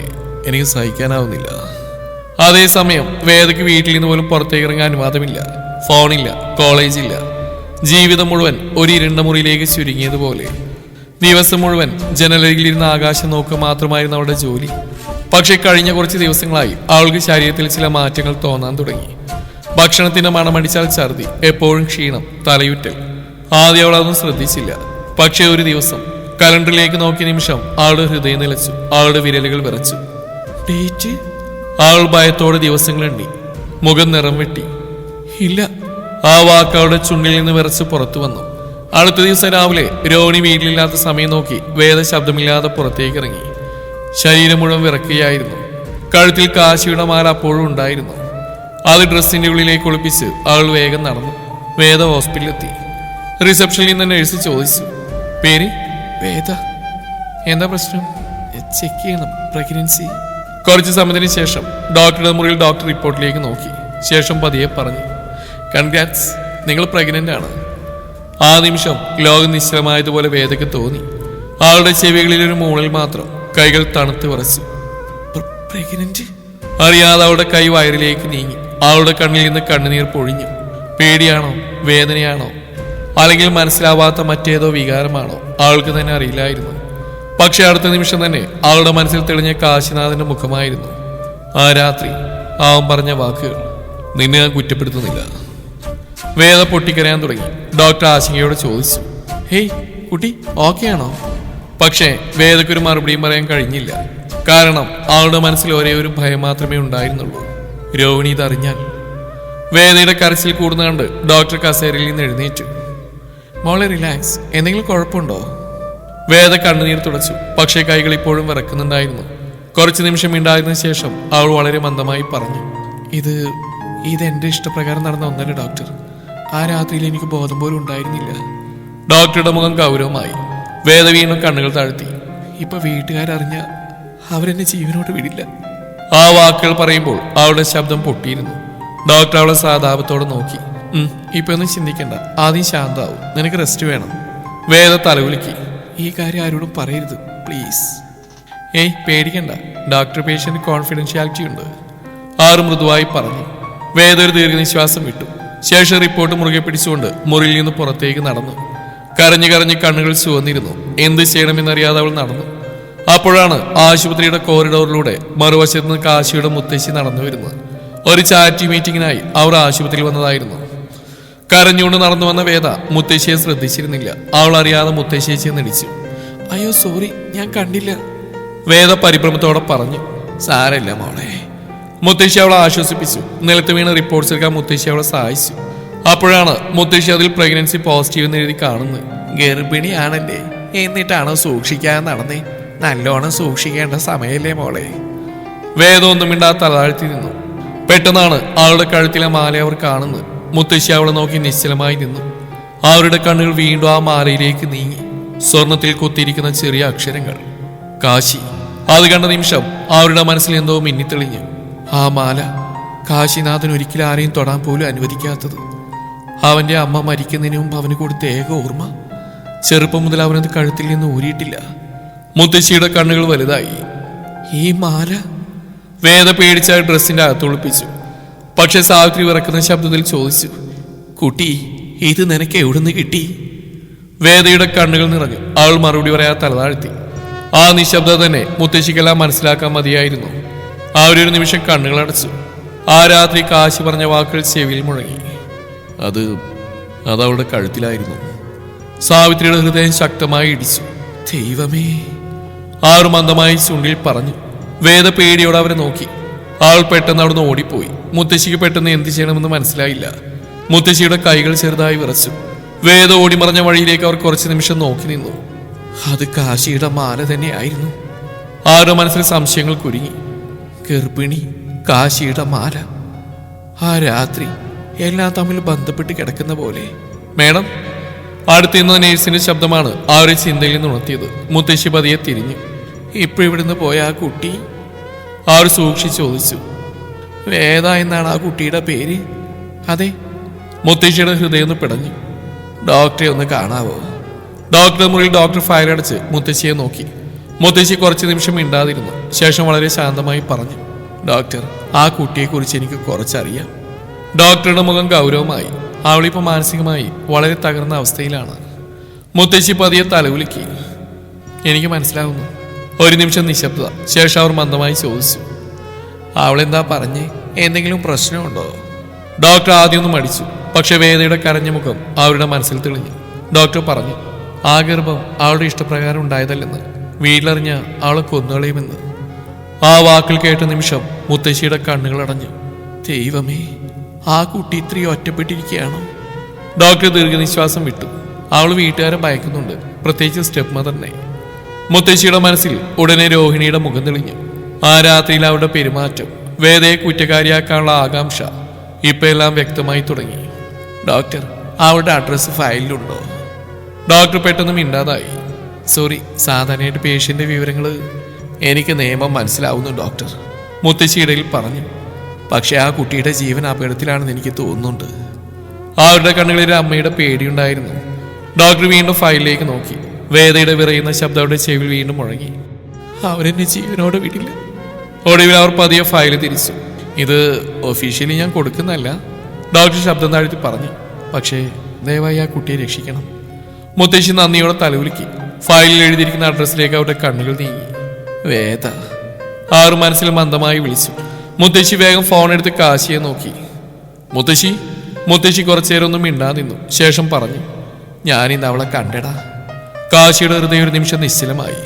എനിക്ക് സഹിക്കാനാവുന്നില്ല. അതേസമയം വേദയ്ക്ക് വീട്ടിൽ നിന്ന് പോലും പുറത്തേക്ക് ഇറങ്ങാൻ അനുവാദമില്ല. ഫോണില്ല, കോളേജില്ല. ജീവിതം മുഴുവൻ ഒരു ഇരുണ്ട മുറിയിലേക്ക് ചുരുങ്ങിയതുപോലെ. ദിവസം മുഴുവൻ ജനലരികിലിരുന്ന ആകാശം നോക്കുക മാത്രമായിരുന്നു അവളുടെ ജോലി. പക്ഷെ കഴിഞ്ഞ കുറച്ച് ദിവസങ്ങളായി അവൾക്ക് ശരീരത്തിൽ ചില മാറ്റങ്ങൾ തോന്നാൻ തുടങ്ങി. ഭക്ഷണത്തിന്റെ മണമടിച്ചാൽ ഛർദി, എപ്പോഴും ക്ഷീണം, തലയുറ്റൽ. ആദ്യം അവൾ അതൊന്നും ശ്രദ്ധിച്ചില്ല. പക്ഷെ ഒരു ദിവസം കലണ്ടറിലേക്ക് നോക്കിയ നിമിഷം അവളുടെ ഹൃദയം നിലച്ചു. അവളുടെ വിരലുകൾ വിറച്ചു. ഡേറ്റ്? അവൾ ഭയത്തോടെ ദിവസങ്ങളെണ്ണി. മുഖം നിറം വെട്ടി. ഇല്ല, ആ വാക്ക് അവളുടെ ചുണ്ടിൽ നിന്ന് വിറച്ച് പുറത്തു വന്നു. അടുത്ത ദിവസം രാവിലെ രോഹിണി വീട്ടിലില്ലാത്ത സമയം നോക്കി വേദ ശബ്ദമില്ലാതെ പുറത്തേക്ക് ഇറങ്ങി. ശരീരം മുഴുവൻ വിറക്കുകയായിരുന്നു. കഴുത്തിൽ കാശിയുടെ മാല അപ്പോഴും ഉണ്ടായിരുന്നു. അത് ഡ്രസ്സിന്റെ ഉള്ളിലേക്ക് ഒളിപ്പിച്ച് അവൾ വേഗം നടന്നു. വേദ ഹോസ്പിറ്റലിലെത്തി. റിസപ്ഷനിൽ നിന്ന് നഴ്സ് ചോദിച്ചു. പേര്? വേദ. എന്താ പ്രശ്നം? ചെക്ക് ചെയ്യണം, പ്രഗ്നൻസി. കുറച്ച് സമയത്തിന് ശേഷം ഡോക്ടറുടെ മുറിയിൽ ഡോക്ടർ റിപ്പോർട്ടിലേക്ക് നോക്കി. ശേഷം പതിയെ പറഞ്ഞു, കൺഗ്രാറ്റ്സ്, നിങ്ങൾ പ്രഗ്നന്റ് ആണ്. ആ നിമിഷം ലോകം നിശ്ചലമായതുപോലെ വേദയ്ക്ക് തോന്നി. അവളുടെ ചെവികളിൽ ഒരു മൂളൽ മാത്രം. കൈകൾ തണുത്ത് വിറച്ചു. പ്രഗ്നന്റ്? അറിയാതെ അവളുടെ കൈ വയറിലേക്ക് നീങ്ങി. അവളുടെ കണ്ണിൽ നിന്ന് കണ്ണുനീർ പൊഴിഞ്ഞു. പേടിയാണോ, വേദനയാണോ, അല്ലെങ്കിൽ മനസ്സിലാവാത്ത മറ്റേതോ വികാരമാണോ അവൾക്ക് തന്നെ അറിയില്ലായിരുന്നു. പക്ഷെ അടുത്ത നിമിഷം തന്നെ അവളുടെ മനസ്സിൽ തെളിഞ്ഞ കാശിനാഥന്റെ മുഖമായിരുന്നു. ആ രാത്രി അവൻ പറഞ്ഞ വാക്കുകൾ. നിന്നെ ഞാൻ കുറ്റപ്പെടുത്തുന്നില്ല. വേദ പൊട്ടിക്കരയാൻ തുടങ്ങി. ഡോക്ടർ ആശങ്കയോട് ചോദിച്ചു, ഹേയ് കുട്ടി, ഓക്കെ ആണോ? പക്ഷേ വേദയ്ക്കൊരു മറുപടിയും പറയാൻ കഴിഞ്ഞില്ല. കാരണം അവളുടെ മനസ്സിൽ ഒരേ ഒരു ഭയം മാത്രമേ ഉണ്ടായിരുന്നുള്ളൂ. രോഹിണി ഇതറിഞ്ഞാൽ. വേദയുടെ കരച്ചിൽ കൂടുന്ന കണ്ട് ഡോക്ടർ കസേരയിൽ നിന്ന് എഴുന്നേറ്റു. മോളെ റിലാക്സ്. എന്തെങ്കിലും കുഴപ്പമുണ്ടോ? വേദ കണ്ണുനീർ തുടച്ചു. പക്ഷേ കൈകൾ ഇപ്പോഴും വിറക്കുന്നുണ്ടായിരുന്നു. കുറച്ചു നിമിഷം ഉണ്ടായതിനു ശേഷം അവൾ വളരെ മന്ദമായി പറഞ്ഞു, ഇത് എന്റെ ഇഷ്ടപ്രകാരം നടന്ന ഒന്നല്ല ഡോക്ടർ. ആ രാത്രിയിൽ എനിക്ക് ബോധം പോലും ഉണ്ടായിരുന്നില്ല. ഡോക്ടറുടെ മുഖം ഗൗരവമായി. വേദ വീണ്ടും കണ്ണുകൾ താഴ്ത്തി. ഇപ്പൊ വീട്ടുകാരറിഞ്ഞ അവരെന്നെ ജീവനോട് വിടില്ല. ആ വാക്കുകൾ പറയുമ്പോൾ അവളുടെ ശബ്ദം പൊട്ടിയിരുന്നു. ഡോക്ടർ അവളെ സാധാപത്തോടെ നോക്കി. ഇപ്പൊ ഒന്നും ചിന്തിക്കണ്ട, ആദ്യം ശാന്താവും. നിനക്ക് റെസ്റ്റ് വേണം. വേദ തലകുലുക്കി. ഈ കാര്യം ആരോടും പറയരുത് പ്ലീസ്. ഏയ് പേടിക്കണ്ട, ഡോക്ടർ പേഷ്യന്റ് കോൺഫിഡൻഷ്യാലിറ്റി ഉണ്ട്. ആറ് മൃദുവായി പറഞ്ഞു. വേദ ഒരു ദീർഘനിശ്വാസം വിട്ടു. ശേഷം റിപ്പോർട്ട് മുറുകെ പിടിച്ചുകൊണ്ട് മുറിയിൽ നിന്ന് പുറത്തേക്ക് നടന്നു. കരഞ്ഞു കരഞ്ഞ് കണ്ണുകൾ ചുവന്നിരുന്നു. എന്ത് ചെയ്യണമെന്നറിയാതെ അവൾ നടന്നു. അപ്പോഴാണ് ആശുപത്രിയുടെ കോറിഡോറിലൂടെ മറുവശത്ത് നിന്ന് കാശിയുടെ മുത്തശ്ശി നടന്നു വരുന്നത്. ഒരു ചാരിറ്റി മീറ്റിംഗിനായി അവർ ആശുപത്രിയിൽ വന്നതായിരുന്നു. കരഞ്ഞുകൊണ്ട് നടന്നു വന്ന വേദ മുത്തശ്ശിയെ ശ്രദ്ധിച്ചിരുന്നില്ല. അവൾ അറിയാതെ മുത്തശ്ശിയെ ചെന്നിടിച്ചു. അയ്യോ സോറി, ഞാൻ കണ്ടില്ല. വേദ പരിഭ്രമത്തോടെ പറഞ്ഞു. സാരമില്ല മോളെ. മുത്തശ്ശി അവളെ ആശ്വസിപ്പിച്ചു. നിലത്ത് വീണ് റിപ്പോർട്ട്സ് എടുക്കാൻ മുത്തശ്ശി അവളെ സഹായിച്ചു. അപ്പോഴാണ് മുത്തശ്ശി അതിൽ പ്രഗ്നൻസി പോസിറ്റീവ് എന്ന് എഴുതി കാണുന്നത്. ഗർഭിണിയാണല്ലേ, എന്നിട്ടാണോ സൂക്ഷിക്കാൻ നടന്നേ? നല്ലോണം സൂക്ഷിക്കേണ്ട സമയല്ലേ മോളെ. വേദ ഒന്നും മിണ്ടാ തലതാഴ്ത്തി നിന്നു. പെട്ടെന്നാണ് അവളുടെ കഴുത്തിലെ മാല അവർ കാണുന്നത്. മുത്തശ്ശി അവളെ നോക്കി നിശ്ചലമായി നിന്നു. അവരുടെ കണ്ണുകൾ വീണ്ടും ആ മാലയിലേക്ക് നീങ്ങി. സ്വർണത്തിൽ കൊത്തിയിരിക്കുന്ന ചെറിയ അക്ഷരങ്ങൾ കാശി. അത് കണ്ട നിമിഷം അവരുടെ മനസ്സിൽ എന്തോ മിന്നിത്തെളിഞ്ഞു. ആ മാല, കാശിനാഥൻ ഒരിക്കലും ആരെയും തൊടാൻ പോലും അനുവദിക്കാത്തത്. അവന്റെ അമ്മ മരിക്കുന്നതിന് മുമ്പ് അവന് കൊടുത്ത ഏക ഓർമ്മ. ചെറുപ്പം മുതൽ അവനത് കഴുത്തിൽ നിന്ന് ഊരിയിട്ടില്ല. മുത്തശ്ശിയുടെ കണ്ണുകൾ വലുതായി. ഈ മാല? വേദ പേടിച്ച ഡ്രസ്സിന്റെ അകത്തൊളിപ്പിച്ചു. പക്ഷെ സാവിത്രി വിറക്കുന്ന ശബ്ദത്തിൽ ചോദിച്ചു, കുട്ടി ഇത് നിനക്ക് എവിടുന്ന് കിട്ടി? വേദയുടെ കണ്ണുകൾ നിറഞ്ഞു. അവൾ മറുപടി പറയാ തലതാഴ്ത്തി. ആ നിശബ്ദത തന്നെ മുത്തശ്ശിക്കെല്ലാം മനസ്സിലാക്കാൻ മതിയായിരുന്നു. അവരൊരു നിമിഷം കണ്ണുകൾ അടച്ചു. ആ രാത്രി കാശി പറഞ്ഞ വാക്കുകൾ ചെവിയിൽ മുഴങ്ങി. അതവളുടെ കഴുത്തിലായിരുന്നു. സാവിത്രിയുടെ ഹൃദയം ശക്തമായി ഇടിച്ചു. ദൈവമേ! ആറ് മന്ദമായി ചുണ്ടിൽ പറഞ്ഞു. വേദ പേടിയോടെ അവരെ നോക്കി. അവൾ പെട്ടെന്ന് അവിടുന്ന് ഓടിപ്പോയി. മുത്തശ്ശിക്ക് പെട്ടെന്ന് എന്ത് ചെയ്യണമെന്ന് മനസ്സിലായില്ല. മുത്തശ്ശിയുടെ കൈകൾ ചെറുതായി വിറച്ചു. വേദ ഓടിമറഞ്ഞ വഴിയിലേക്ക് അവർ കുറച്ചു നിമിഷം നോക്കി നിന്നു. അത് കാശിയുടെ മാല തന്നെയായിരുന്നു. ആരുടെ മനസ്സിൽ സംശയങ്ങൾ കുരുങ്ങി. ഗർഭിണി, കാശിയുടെ മാല. ആ രാത്രി എല്ലാം തമ്മിൽ ബന്ധപ്പെട്ട് കിടക്കുന്ന പോലെ. മേഡം, അടുത്തിരുന്ന നേഴ്സിന്റെ ശബ്ദമാണ് അവരെ ചിന്തയിൽ നിന്ന് ഉണർത്തിയത്. മുത്തശ്ശി പതിയെ തിരിഞ്ഞു. ഇപ്പൊ ഇവിടുന്ന് പോയ ആ കുട്ടി? അവർ സൂക്ഷിച്ച് ചോദിച്ചു. വേദ എന്നാണ് ആ കുട്ടിയുടെ പേര്? അതെ. മുത്തശ്ശിയുടെ ഹൃദയം ഒന്ന് പിടഞ്ഞു. ഡോക്ടറെ ഒന്ന് കാണാവോ? ഡോക്ടർ മുറിയിൽ ഡോക്ടർ ഫയലടച്ച് മുത്തശ്ശിയെ നോക്കി. മുത്തശ്ശി കുറച്ച് നിമിഷം മിണ്ടാതിരുന്നു. ശേഷം വളരെ ശാന്തമായി പറഞ്ഞു, ഡോക്ടർ, ആ കുട്ടിയെക്കുറിച്ച് എനിക്ക് കുറച്ചറിയാം. ഡോക്ടറുടെ മുഖം ഗൗരവമായി. അവളിപ്പോൾ മാനസികമായി വളരെ തകർന്ന അവസ്ഥയിലാണ്. മുത്തശ്ശി പതിയെ തലകുലുക്കി. എനിക്ക് മനസ്സിലാവുന്നു. ഒരു നിമിഷം നിശബ്ദത. ശേഷം അവർ മന്ദമായി ചോദിച്ചു, അവളെന്താ പറഞ്ഞേ? എന്തെങ്കിലും പ്രശ്നമുണ്ടോ? ഡോക്ടർ ആദ്യമൊന്നും മടിച്ചു. പക്ഷെ വേദയുടെ കരഞ്ഞ മുഖം അവരുടെ മനസ്സിൽ തെളിഞ്ഞു. ഡോക്ടർ പറഞ്ഞു, ആ ഗർഭം അവളുടെ ഇഷ്ടപ്രകാരം ഉണ്ടായതല്ലെന്ന്. വീട്ടിലറിഞ്ഞ അവളെ കൊന്നുകളയുമെന്ന്. ആ വാക്കിൽ കേട്ട നിമിഷം മുത്തശ്ശിയുടെ കണ്ണുകൾ അടഞ്ഞു. ദൈവമേ, ആ കുട്ടി ഇത്രയും ഒറ്റപ്പെട്ടിരിക്കുകയാണോ? ഡോക്ടർ ദീർഘനിശ്വാസം വിട്ടു. അവൾ വീട്ടുകാരെ ഭയക്കുന്നുണ്ട്, പ്രത്യേകിച്ച് സ്റ്റെപ്പ് മദറിനെ. മുത്തശ്ശിയുടെ മനസ്സിൽ ഉടനെ രോഹിണിയുടെ മുഖം തെളിഞ്ഞു. ആ രാത്രിയിൽ അവരുടെ പെരുമാറ്റം, വേദയെ കുറ്റക്കാരിയാക്കാനുള്ള ആകാംക്ഷ ഇപ്പൊ എല്ലാം വ്യക്തമായി തുടങ്ങി. ഡോക്ടർ, അവളുടെ അഡ്രസ്സ് ഫയലിലുണ്ടോ? ഡോക്ടർ പെട്ടെന്ന് മിണ്ടാതായി. സോറി, സാധാരണയായിട്ട് പേഷ്യന്റെ വിവരങ്ങൾ എനിക്ക് നിയമം മനസ്സിലാവുന്നു ഡോക്ടർ, മുത്തശ്ശി ഇടയിൽ പറഞ്ഞു. പക്ഷെ ആ കുട്ടിയുടെ ജീവൻ അപകടത്തിലാണെന്ന് എനിക്ക് തോന്നുന്നുണ്ട്. അവരുടെ കണ്ണുകളിൽ അമ്മയുടെ പേടിയുണ്ടായിരുന്നു. ഡോക്ടർ വീണ്ടും ഫയലിലേക്ക് നോക്കി. വേദയുടെ വിറയുന്ന ശബ്ദം അവരുടെ ചെവിൽ വീണ്ടും മുഴങ്ങി. അവരെന്നെ ജീവനോട് വിടില്ല. ഒടുവിൽ അവർ പതിയെ ഫയൽ തിരിച്ചു. ഇത് ഒഫീഷ്യലി ഞാൻ കൊടുക്കുന്നല്ല, ഡോക്ടർ ശബ്ദം താഴ്ത്തി പറഞ്ഞു. പക്ഷേ ദയവായി ആ കുട്ടിയെ രക്ഷിക്കണം. മുത്തശ്ശി നന്ദിയോടെ തലകുലുക്കി. ഫയലിൽ എഴുതിയിരിക്കുന്ന അഡ്രസ്സിലേക്ക് അവരുടെ കണ്ണുകൾ നീങ്ങി. വേദ, ആറ് മനസ്സിൽ മന്ദമായി വിളിച്ചു. മുത്തശ്ശി വേഗം ഫോൺ എടുത്ത് കാശിയെ നോക്കി. മുത്തശ്ശി കുറച്ചേരം ഒന്നും മിണ്ടാ നിന്നു. ശേഷം പറഞ്ഞു, ഞാനിന്ന് അവളെ കണ്ടടാ. കാശിയുടെ ഹൃദയം ഒരു നിമിഷം നിശ്ചലമായി.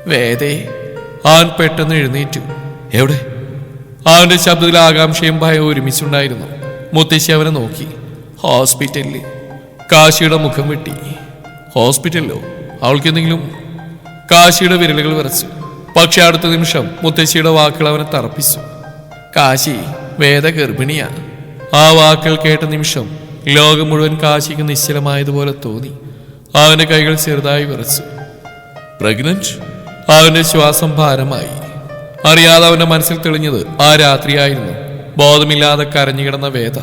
വേദേ! അവൻ പെട്ടെന്ന് എഴുന്നേറ്റു. എവിടെ? അവന്റെ ശബ്ദത്തിൽ ആകാംക്ഷയും ഭയവും ഒരുമിച്ചുണ്ടായിരുന്നു. മുത്തശ്ശി അവനെ നോക്കി. ഹോസ്പിറ്റലിൽ. കാശിയുടെ മുഖം വെട്ടി. ഹോസ്പിറ്റലിലോ? അവൾക്ക് എന്തെങ്കിലും? കാശിയുടെ വിരലുകൾ വിറച്ചു. പക്ഷെ അടുത്ത നിമിഷം മുത്തശ്ശിയുടെ വാക്കുകൾ അവനെ തറപ്പിച്ചു. കാശി, വേദ ഗർഭിണിയാ. ആ വാക്കുകൾ കേട്ട നിമിഷം ലോകം മുഴുവൻ കാശിക്ക് നിശ്ചലമായതുപോലെ തോന്നി. അവന്റെ കൈകൾ ചെറുതായി വിറച്ചു. പ്രഗ്നന്റ്? അവന്റെ ശ്വാസം ഭാരമായി. അറിയാതെ അവന്റെ മനസ്സിൽ തെളിഞ്ഞത് ആ രാത്രിയായിരുന്നു. ബോധമില്ലാതെ കരഞ്ഞുകിടന്ന വേദ.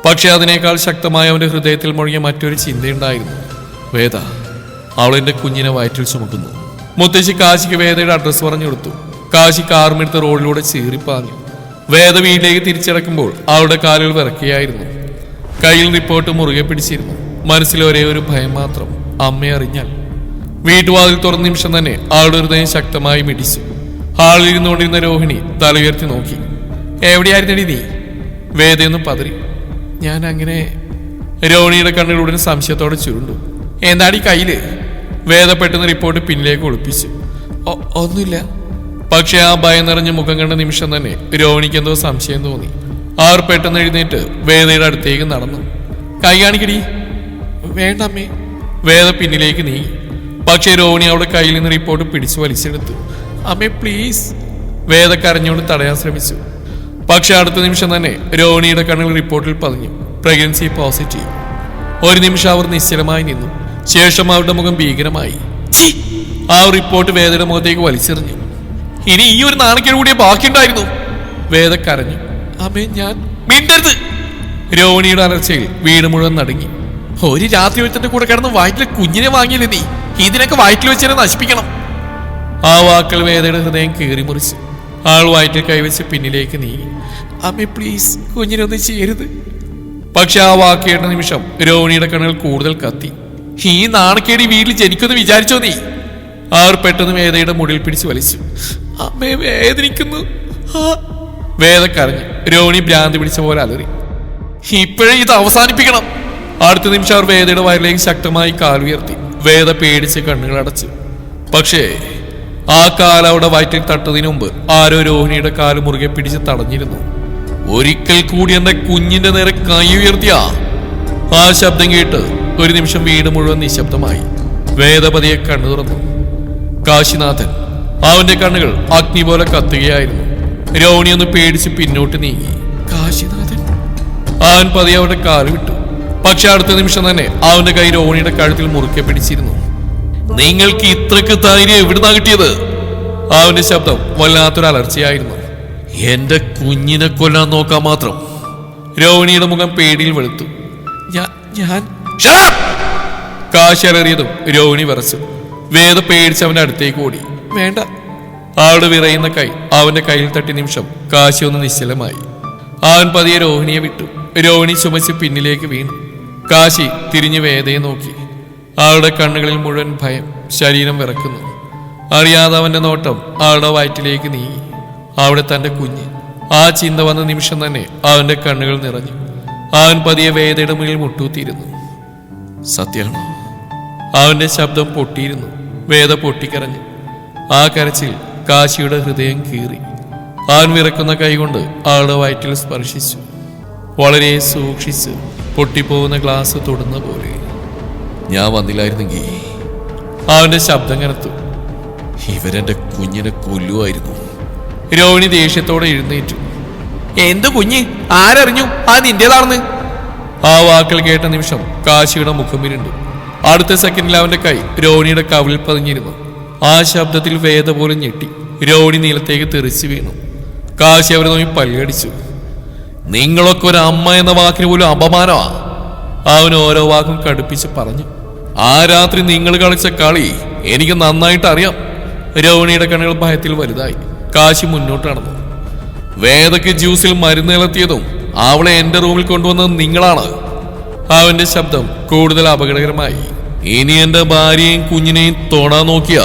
പക്ഷെ അതിനേക്കാൾ ശക്തമായ അവന്റെ ഹൃദയത്തിൽ മുഴങ്ങിയ മറ്റൊരു ചിന്തയുണ്ടായിരുന്നു. വേദ, അവൾ എന്റെ കുഞ്ഞിനെ വയറ്റിൽ ചുമക്കുന്നു. മുത്തശ്ശി കാശിക്ക് വേദയുടെ അഡ്രസ്സ് പറഞ്ഞു കൊടുത്തു. കാശി കാർമെടുത്ത് റോഡിലൂടെ ചീറിപ്പാഞ്ഞു. വേദ വീട്ടിലേക്ക് തിരിച്ചടക്കുമ്പോൾ അവളുടെ കാലുകൾ വിറക്കുകയായിരുന്നു. കയ്യിൽ റിപ്പോർട്ട് മുറുകെ പിടിച്ചിരുന്നു. മനസ്സിൽ ഒരേ ഒരു ഭയം മാത്രം, അമ്മയെ അറിഞ്ഞാൽ. വീട്ടുവാതിൽ തുറന്ന നിമിഷം തന്നെ അവളുടെ ഹൃദയം ശക്തമായി മിടിച്ചു. ഹാളിൽ ഇരുന്നുകൊണ്ടിരുന്ന രോഹിണി തല ഉയർത്തി നോക്കി. എവിടെയായിരുന്നടി നീ? വേദയൊന്നും പതറി. ഞാൻ അങ്ങനെ. രോഹിണിയുടെ കണ്ണുകളുടൻ സംശയത്തോടെ ചുരുണ്ടു. എന്താടി കയ്യില്? വേദ പെട്ടെന്ന് റിപ്പോർട്ട് പിന്നിലേക്ക് ഒളിപ്പിച്ചു. ഒന്നുമില്ല. പക്ഷെ ആ ഭയം നിറഞ്ഞ മുഖം കണ്ട നിമിഷം തന്നെ രോഹിണിക്ക് എന്തോ സംശയം തോന്നി. അവർ പെട്ടെന്ന് എഴുന്നേറ്റ് വേദയുടെ അടുത്തേക്ക് നടന്നു. കൈ കാണിക്കടി. വേണ്ടമ്മേ. വേദ പിന്നിലേക്ക് നീങ്ങി. പക്ഷേ രോഹിണി അവളുടെ കയ്യിൽ നിന്ന് റിപ്പോർട്ട് പിടിച്ചു വലിച്ചെടുത്തു. അമ്മേ പ്ലീസ്. വേദ കരഞ്ഞുകൊണ്ട് തടയാൻ ശ്രമിച്ചു. പക്ഷെ അടുത്ത നിമിഷം തന്നെ രോഹിണിയുടെ കണ്ണുകൾ റിപ്പോർട്ടിൽ പതിഞ്ഞു. Pregnancy positive. ഒരു നിമിഷം അവർ നിശ്ചലമായി നിന്നു. ശേഷം അവരുടെ മുഖം ഭീകരമായി. ആ റിപ്പോർട്ട് വേദയുടെ മുഖത്തേക്ക് വലിച്ചെറിഞ്ഞു. ഇനി ഈ ഒരു നാണക്കേട് കൂടിയ ബാക്കിയുണ്ടായിരുന്നു. വേദ കരഞ്ഞു. അമ്മേ ഞാൻ. മിണ്ടരുത്. രോഹിണിയുടെ അലർച്ചയിൽ വീട് മുഴുവൻ നടുങ്ങി. ഒരു രാത്രി ഒരുത്തന്റെ കൂടെ കിടന്ന് വയറ്റിലെ കുഞ്ഞിനെ വാങ്ങിയില്ലേ നീ? ഇതിനൊക്കെ വയറ്റിൽ വെച്ചതിനെ നശിപ്പിക്കണം. ആ വാക്കുകൾ വേദയുടെ ഹൃദയം കീറി മുറിച്ചു. ആൾ വയറ്റിൽ കൈവച്ച് പിന്നിലേക്ക് നീങ്ങി. അമ്മേ പ്ലീസ്, കുഞ്ഞിനൊന്നും ചെയ്യരുത്. പക്ഷെ ആ വാക്ക് കേട്ട നിമിഷം രോഹിണിയുടെ കണ്ണുകൾ കൂടുതൽ കത്തി. ഈ നാണക്കേടി വീട്ടിൽ ജനിക്കുമെന്ന് വിചാരിച്ചോ നീ? അവർ പെട്ടെന്ന് വേദയുടെ മുടിയിൽ പിടിച്ച് വലിച്ചു. അമ്മേ വേദനിക്കുന്നു. വേദ കരഞ്ഞു. രോഹിണി ഭ്രാന്തി പിടിച്ച പോലെ അലറി. ഇപ്പോഴേ ഇത് അവസാനിപ്പിക്കണം. അടുത്ത നിമിഷം അവർ വേദയുടെ വയറിലേക്ക് ശക്തമായി കാലുയർത്തി. വേദ പേടിച്ച് കണ്ണുകൾ അടച്ചു. പക്ഷേ ആ കാല് അവിടെ വയറ്റിൽ തട്ടതിനു മുമ്പ് ആരോ രോഹിണിയുടെ കാല് മുറുകെ പിടിച്ച് തടഞ്ഞിരുന്നു. ഒരിക്കൽ കൂടി എന്റെ കുഞ്ഞിന്റെ നേരെ കൈ ഉയർത്തിയ ആ ശബ്ദം കേട്ട് ഒരു നിമിഷം വീട് മുഴുവൻ നിശബ്ദമായി. വേദപതിയെ കണ്ണു തുറന്നു. കാശിനാഥൻ. അവന്റെ കണ്ണുകൾ അഗ്നി പോലെ കത്തുകയായിരുന്നു. രോഹിണി ഒന്ന് പേടിച്ച് പിന്നോട്ട് നീങ്ങി. കാശിനാഥൻ. അവൻ പതിയെ അവരുടെ കാല് വിട്ടു. പക്ഷെ അടുത്ത നിമിഷം തന്നെ അവന്റെ കൈ രോഹിണിയുടെ കഴുത്തിൽ മുറുക്കെ പിടിച്ചിരുന്നു. നിങ്ങൾക്ക് ഇത്രക്ക് ധൈര്യം എവിടുന്നാ കിട്ടിയത്? അവന്റെ ശബ്ദം വല്ലാത്തൊരു അലർച്ചയായിരുന്നു. എന്റെ കുഞ്ഞിനെ കൊല്ലാൻ നോക്കാൻ മാത്രം. രോഹിണിയുടെ മുഖം പേടിയിൽ വെളുത്തു. ഞാൻ കാശി അലറിയതും രോഹിണി വിറച്ചു. വേദ പേടിച്ച് അവന്റെ അടുത്തേക്ക് ഓടി. വേണ്ട. അവളുടെ വിറയുന്ന കൈ അവന്റെ കയ്യിൽ തട്ടി നിമിഷം കാശി ഒന്ന് നിശ്ചലമായി. അവൻ പതിയെ രോഹിണിയെ വിട്ടു. രോഹിണി ചുമച്ച് പിന്നിലേക്ക് വീണു. കാശി തിരിഞ്ഞു വേദയെ നോക്കി. അവളുടെ കണ്ണുകളിൽ മുഴുവൻ ഭയം. ശരീരം വിറക്കുന്നു. അറിയാതെ അവന്റെ നോട്ടം അവളുടെ വയറ്റിലേക്ക് നീങ്ങി. അവിടെ തന്റെ കുഞ്ഞ്. ആ ചിന്ത വന്ന നിമിഷം തന്നെ അവന്റെ കണ്ണുകൾ നിറഞ്ഞു. അവൻ പതിയെ വേദയുടെ മുന്നിൽ മുട്ടൂത്തിയിരുന്നു. സത്യമാണോ? അവന്റെ ശബ്ദം പൊട്ടിയിരുന്നു. വേദ പൊട്ടിക്കരഞ്ഞു. ആ കരച്ചിൽ കാശിയുടെ ഹൃദയം കീറി. അവൻ വിറക്കുന്ന കൈകൊണ്ട് അവളുടെ വയറ്റിൽ സ്പർശിച്ചു. വളരെ സൂക്ഷിച്ച് പൊട്ടിപ്പോകുന്ന ഗ്ലാസ് തൊടുന്ന പോലെ. ഞാൻ വന്നില്ലായിരുന്നെങ്കിൽ. അവന്റെ ശബ്ദം കനത്തു. ഇവരെന്റെ കുഞ്ഞിനെ കൊല്ലുമായിരുന്നു. രോഹിണി ദേഷ്യത്തോടെ എഴുന്നേറ്റു. എന്ത് കുഞ്ഞ്? ആരറിഞ്ഞു ആ നിന്റേതാണെന്ന്? ആ വാക്കുകൾ കേട്ട നിമിഷം കാശിയുടെ മുഖം ഇരുണ്ടു. അടുത്ത സെക്കൻഡിൽ അവന്റെ കൈ രോഹിണിയുടെ കവിളിൽ പതിഞ്ഞിരുന്നു. ആ ശബ്ദത്തിൽ വേദ പോലും ഞെട്ടി. രോഹിണി നീളത്തേക്ക് തെറിച്ചു വീണു. കാശി അവരെ നോക്കി പല്ലടിച്ചു. നിങ്ങളൊക്കെ ഒരു അമ്മ എന്ന വാക്കിന് പോലും അപമാനമാ. അവൻ ഓരോ വാക്കും കടുപ്പിച്ച് പറഞ്ഞു. ആ രാത്രി നിങ്ങൾ കളിച്ച കളി എനിക്ക് നന്നായിട്ട് അറിയാം. രോഹിണിയുടെ കണ്ണുകൾ ഭയത്തിൽ വലുതായി. കാശി മുന്നോട്ട് നടന്നു. വേദയ്ക്ക് ജ്യൂസിൽ മരുന്ന് നിലത്തിയതും അവളെ എന്റെ റൂമിൽ കൊണ്ടുവന്നത് നിങ്ങളാണ്. അവന്റെ ശബ്ദം കൂടുതൽ അപകടകരമായി. ഇനി എന്റെ ഭാര്യയും കുഞ്ഞിനെയും തൊടാൻ നോക്കിയ.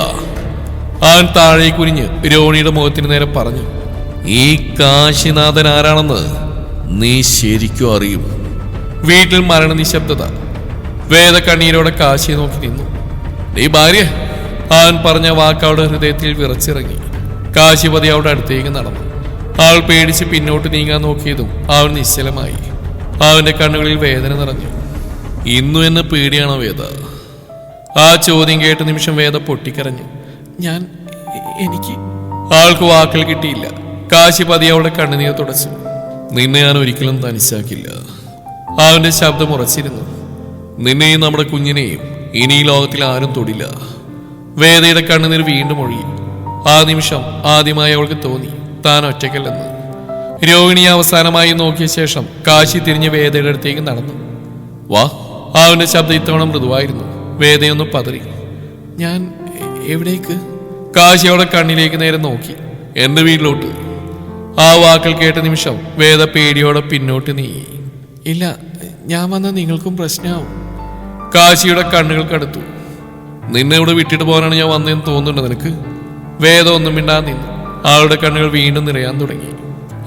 അവൻ താഴെ കുനിഞ്ഞ് രോഹിണിയുടെ മുഖത്തിന് നേരെ പറഞ്ഞു. ഈ കാശിനാഥൻ ആരാണെന്ന് നീ ശരിക്കും അറിയും. വീട്ടിൽ മരണ നിശബ്ദത. വേദ കണ്ണീരോടെ കാശിയെ നോക്കി നിന്നു. നീ ഭാര്യ? അവൻ പറഞ്ഞ വാക്ക് അവളുടെ ഹൃദയത്തിൽ വിറച്ചിറങ്ങി. കാശിപതി അവളുടെ അടുത്തേക്ക് നടന്നു. അവൾ പേടിച്ച് പിന്നോട്ട് നീങ്ങാൻ നോക്കിയതും അവൻ നിശ്ചലമായി. അവന്റെ കണ്ണുകളിൽ വേദന നിറഞ്ഞു. ഇന്നും എന്നെ പേടിയാണോ വേദ? ആ ചോദ്യം കേട്ട നിമിഷം വേദ പൊട്ടിക്കരഞ്ഞു. എനിക്ക് ആൾക്ക് വാക്കുകൾ കിട്ടിയില്ല. കാശി പതിയെ അവളുടെ കണ്ണുനീർ തുടച്ചു. നിന്നെ ഞാൻ ഒരിക്കലും തനിച്ചാക്കില്ല. അവന്റെ ശബ്ദം ഉറച്ചിരുന്നു. നിന്നെയും നമ്മുടെ കുഞ്ഞിനെയും ഇനി ഈ ലോകത്തിൽ ആരും തൊടില്ല. വേദയുടെ കണ്ണുനീർ വീണ്ടും ഒഴുകി. ആ നിമിഷം ആദ്യമായി അവൾക്ക് തോന്നി താൻ ഒറ്റയ്ക്കല്ലെന്ന്. രോഹിണി അവസാനമായി നോക്കിയ ശേഷം കാശി തിരിഞ്ഞ് വേദയുടെ അടുത്തേക്ക് നടന്നു. വാ. അവന്റെ ശബ്ദം ഇത്തവണ മൃദുവായിരുന്നു. വേദയൊന്ന് പതറി. ഞാൻ എവിടേക്ക്? കാശി അവളുടെ കണ്ണിലേക്ക് നേരെ നോക്കി. എന്റെ വീട്ടിലോട്ട്. ആ വാക്കുകൾ കേട്ട നിമിഷം വേദ പേടിയോടെ പിന്നോട്ട് നീങ്ങി. ഇല്ല, ഞാൻ വന്ന നിങ്ങൾക്കും പ്രശ്നമാവും. കാശിയുടെ കണ്ണുകൾ കടുത്തു. നിന്നെ ഇവിടെ വിട്ടിട്ട് പോകാനാണ് ഞാൻ വന്നതെന്ന് തോന്നുന്നുണ്ട് നിനക്ക്? വേദ ഒന്നും മിണ്ടാതെ നിന്നു. അവളുടെ കണ്ണുകൾ വീണ്ടും നിറയാൻ തുടങ്ങി.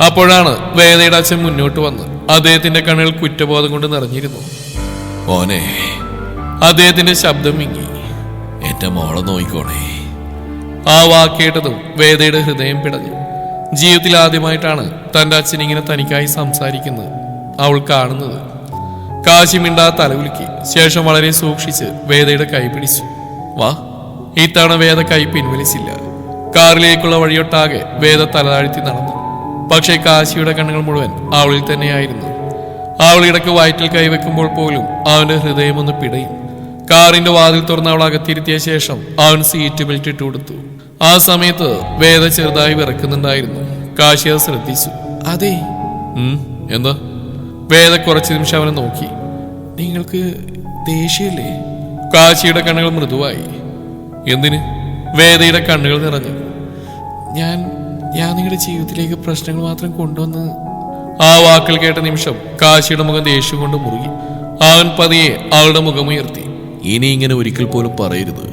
അപ്പോഴാണ് വേദയുടെ അച്ഛൻ മുന്നോട്ട് വന്ന് അദ്ദേഹത്തിന്റെ കണ്ണുകൾ കുറ്റബോധം കൊണ്ട് നിറഞ്ഞിരുന്നു. ഓനെ. അദ്ദേഹത്തിന്റെ ശബ്ദം മിങ്ങി. എന്റെ മോളെ നോയിക്കോണേ. ആ വാക്കേട്ടതും വേദയുടെ ഹൃദയം പിടഞ്ഞു. ജീവിതത്തിൽ ആദ്യമായിട്ടാണ് തന്റെ അച്ഛൻ ഇങ്ങനെ തനിക്കായി സംസാരിക്കുന്നത് അവൾ കാണുന്നത്. കാശി മിണ്ടാതെ തലകുലുക്കി. ശേഷം വളരെ സൂക്ഷിച്ച് വേദയുടെ കൈ പിടിച്ചു. വാ. ഇത്തവണ വേദ കൈ പിൻവലിച്ചില്ല. കാറിലേക്കുള്ള വഴിയൊട്ടാകെ വേദ തലതാഴ്ത്തി നടന്നു. പക്ഷേ കാശിയുടെ കണ്ണുകൾ മുഴുവൻ അവളിൽ തന്നെയായിരുന്നു. അവൾ ഇടയ്ക്ക് വയറ്റിൽ കൈവെക്കുമ്പോൾ പോലും അവന്റെ ഹൃദയം ഒന്ന് പിടയും. കാറിന്റെ വാതിൽ തുറന്ന് അവൾ അകത്തിരുത്തിയ ശേഷം അവൻ സീറ്റ് ബെൽറ്റ് ഇട്ട് കൊടുത്തു. ആ സമയത്ത് വേദ ചെറുതായി വിറക്കുന്നുണ്ടായിരുന്നു. കാശി അത് ശ്രദ്ധിച്ചു. അതെ. എന്താ? വേദ കുറച്ചു നിമിഷം അവനെ നോക്കി. നിങ്ങൾക്ക് ദേഷ്യല്ലേ? കാശിയുടെ കണ്ണുകൾ മൃദുവായി. എന്തിന്? വേദയുടെ കണ്ണുകൾ നിറഞ്ഞു. ഞാൻ നിങ്ങളുടെ ജീവിതത്തിലേക്ക് പ്രശ്നങ്ങൾ മാത്രം കൊണ്ടുവന്ന്. ആ വാക്കുകൾ കേട്ട നിമിഷം കാശിയുടെ മുഖം ദേഷ്യം കൊണ്ട് മുറുകി. അവൻ പതിയെ അവളുടെ മുഖമുയർത്തി. ഇനി ഇങ്ങനെ ഒരിക്കൽ പോലും പറയരുത്.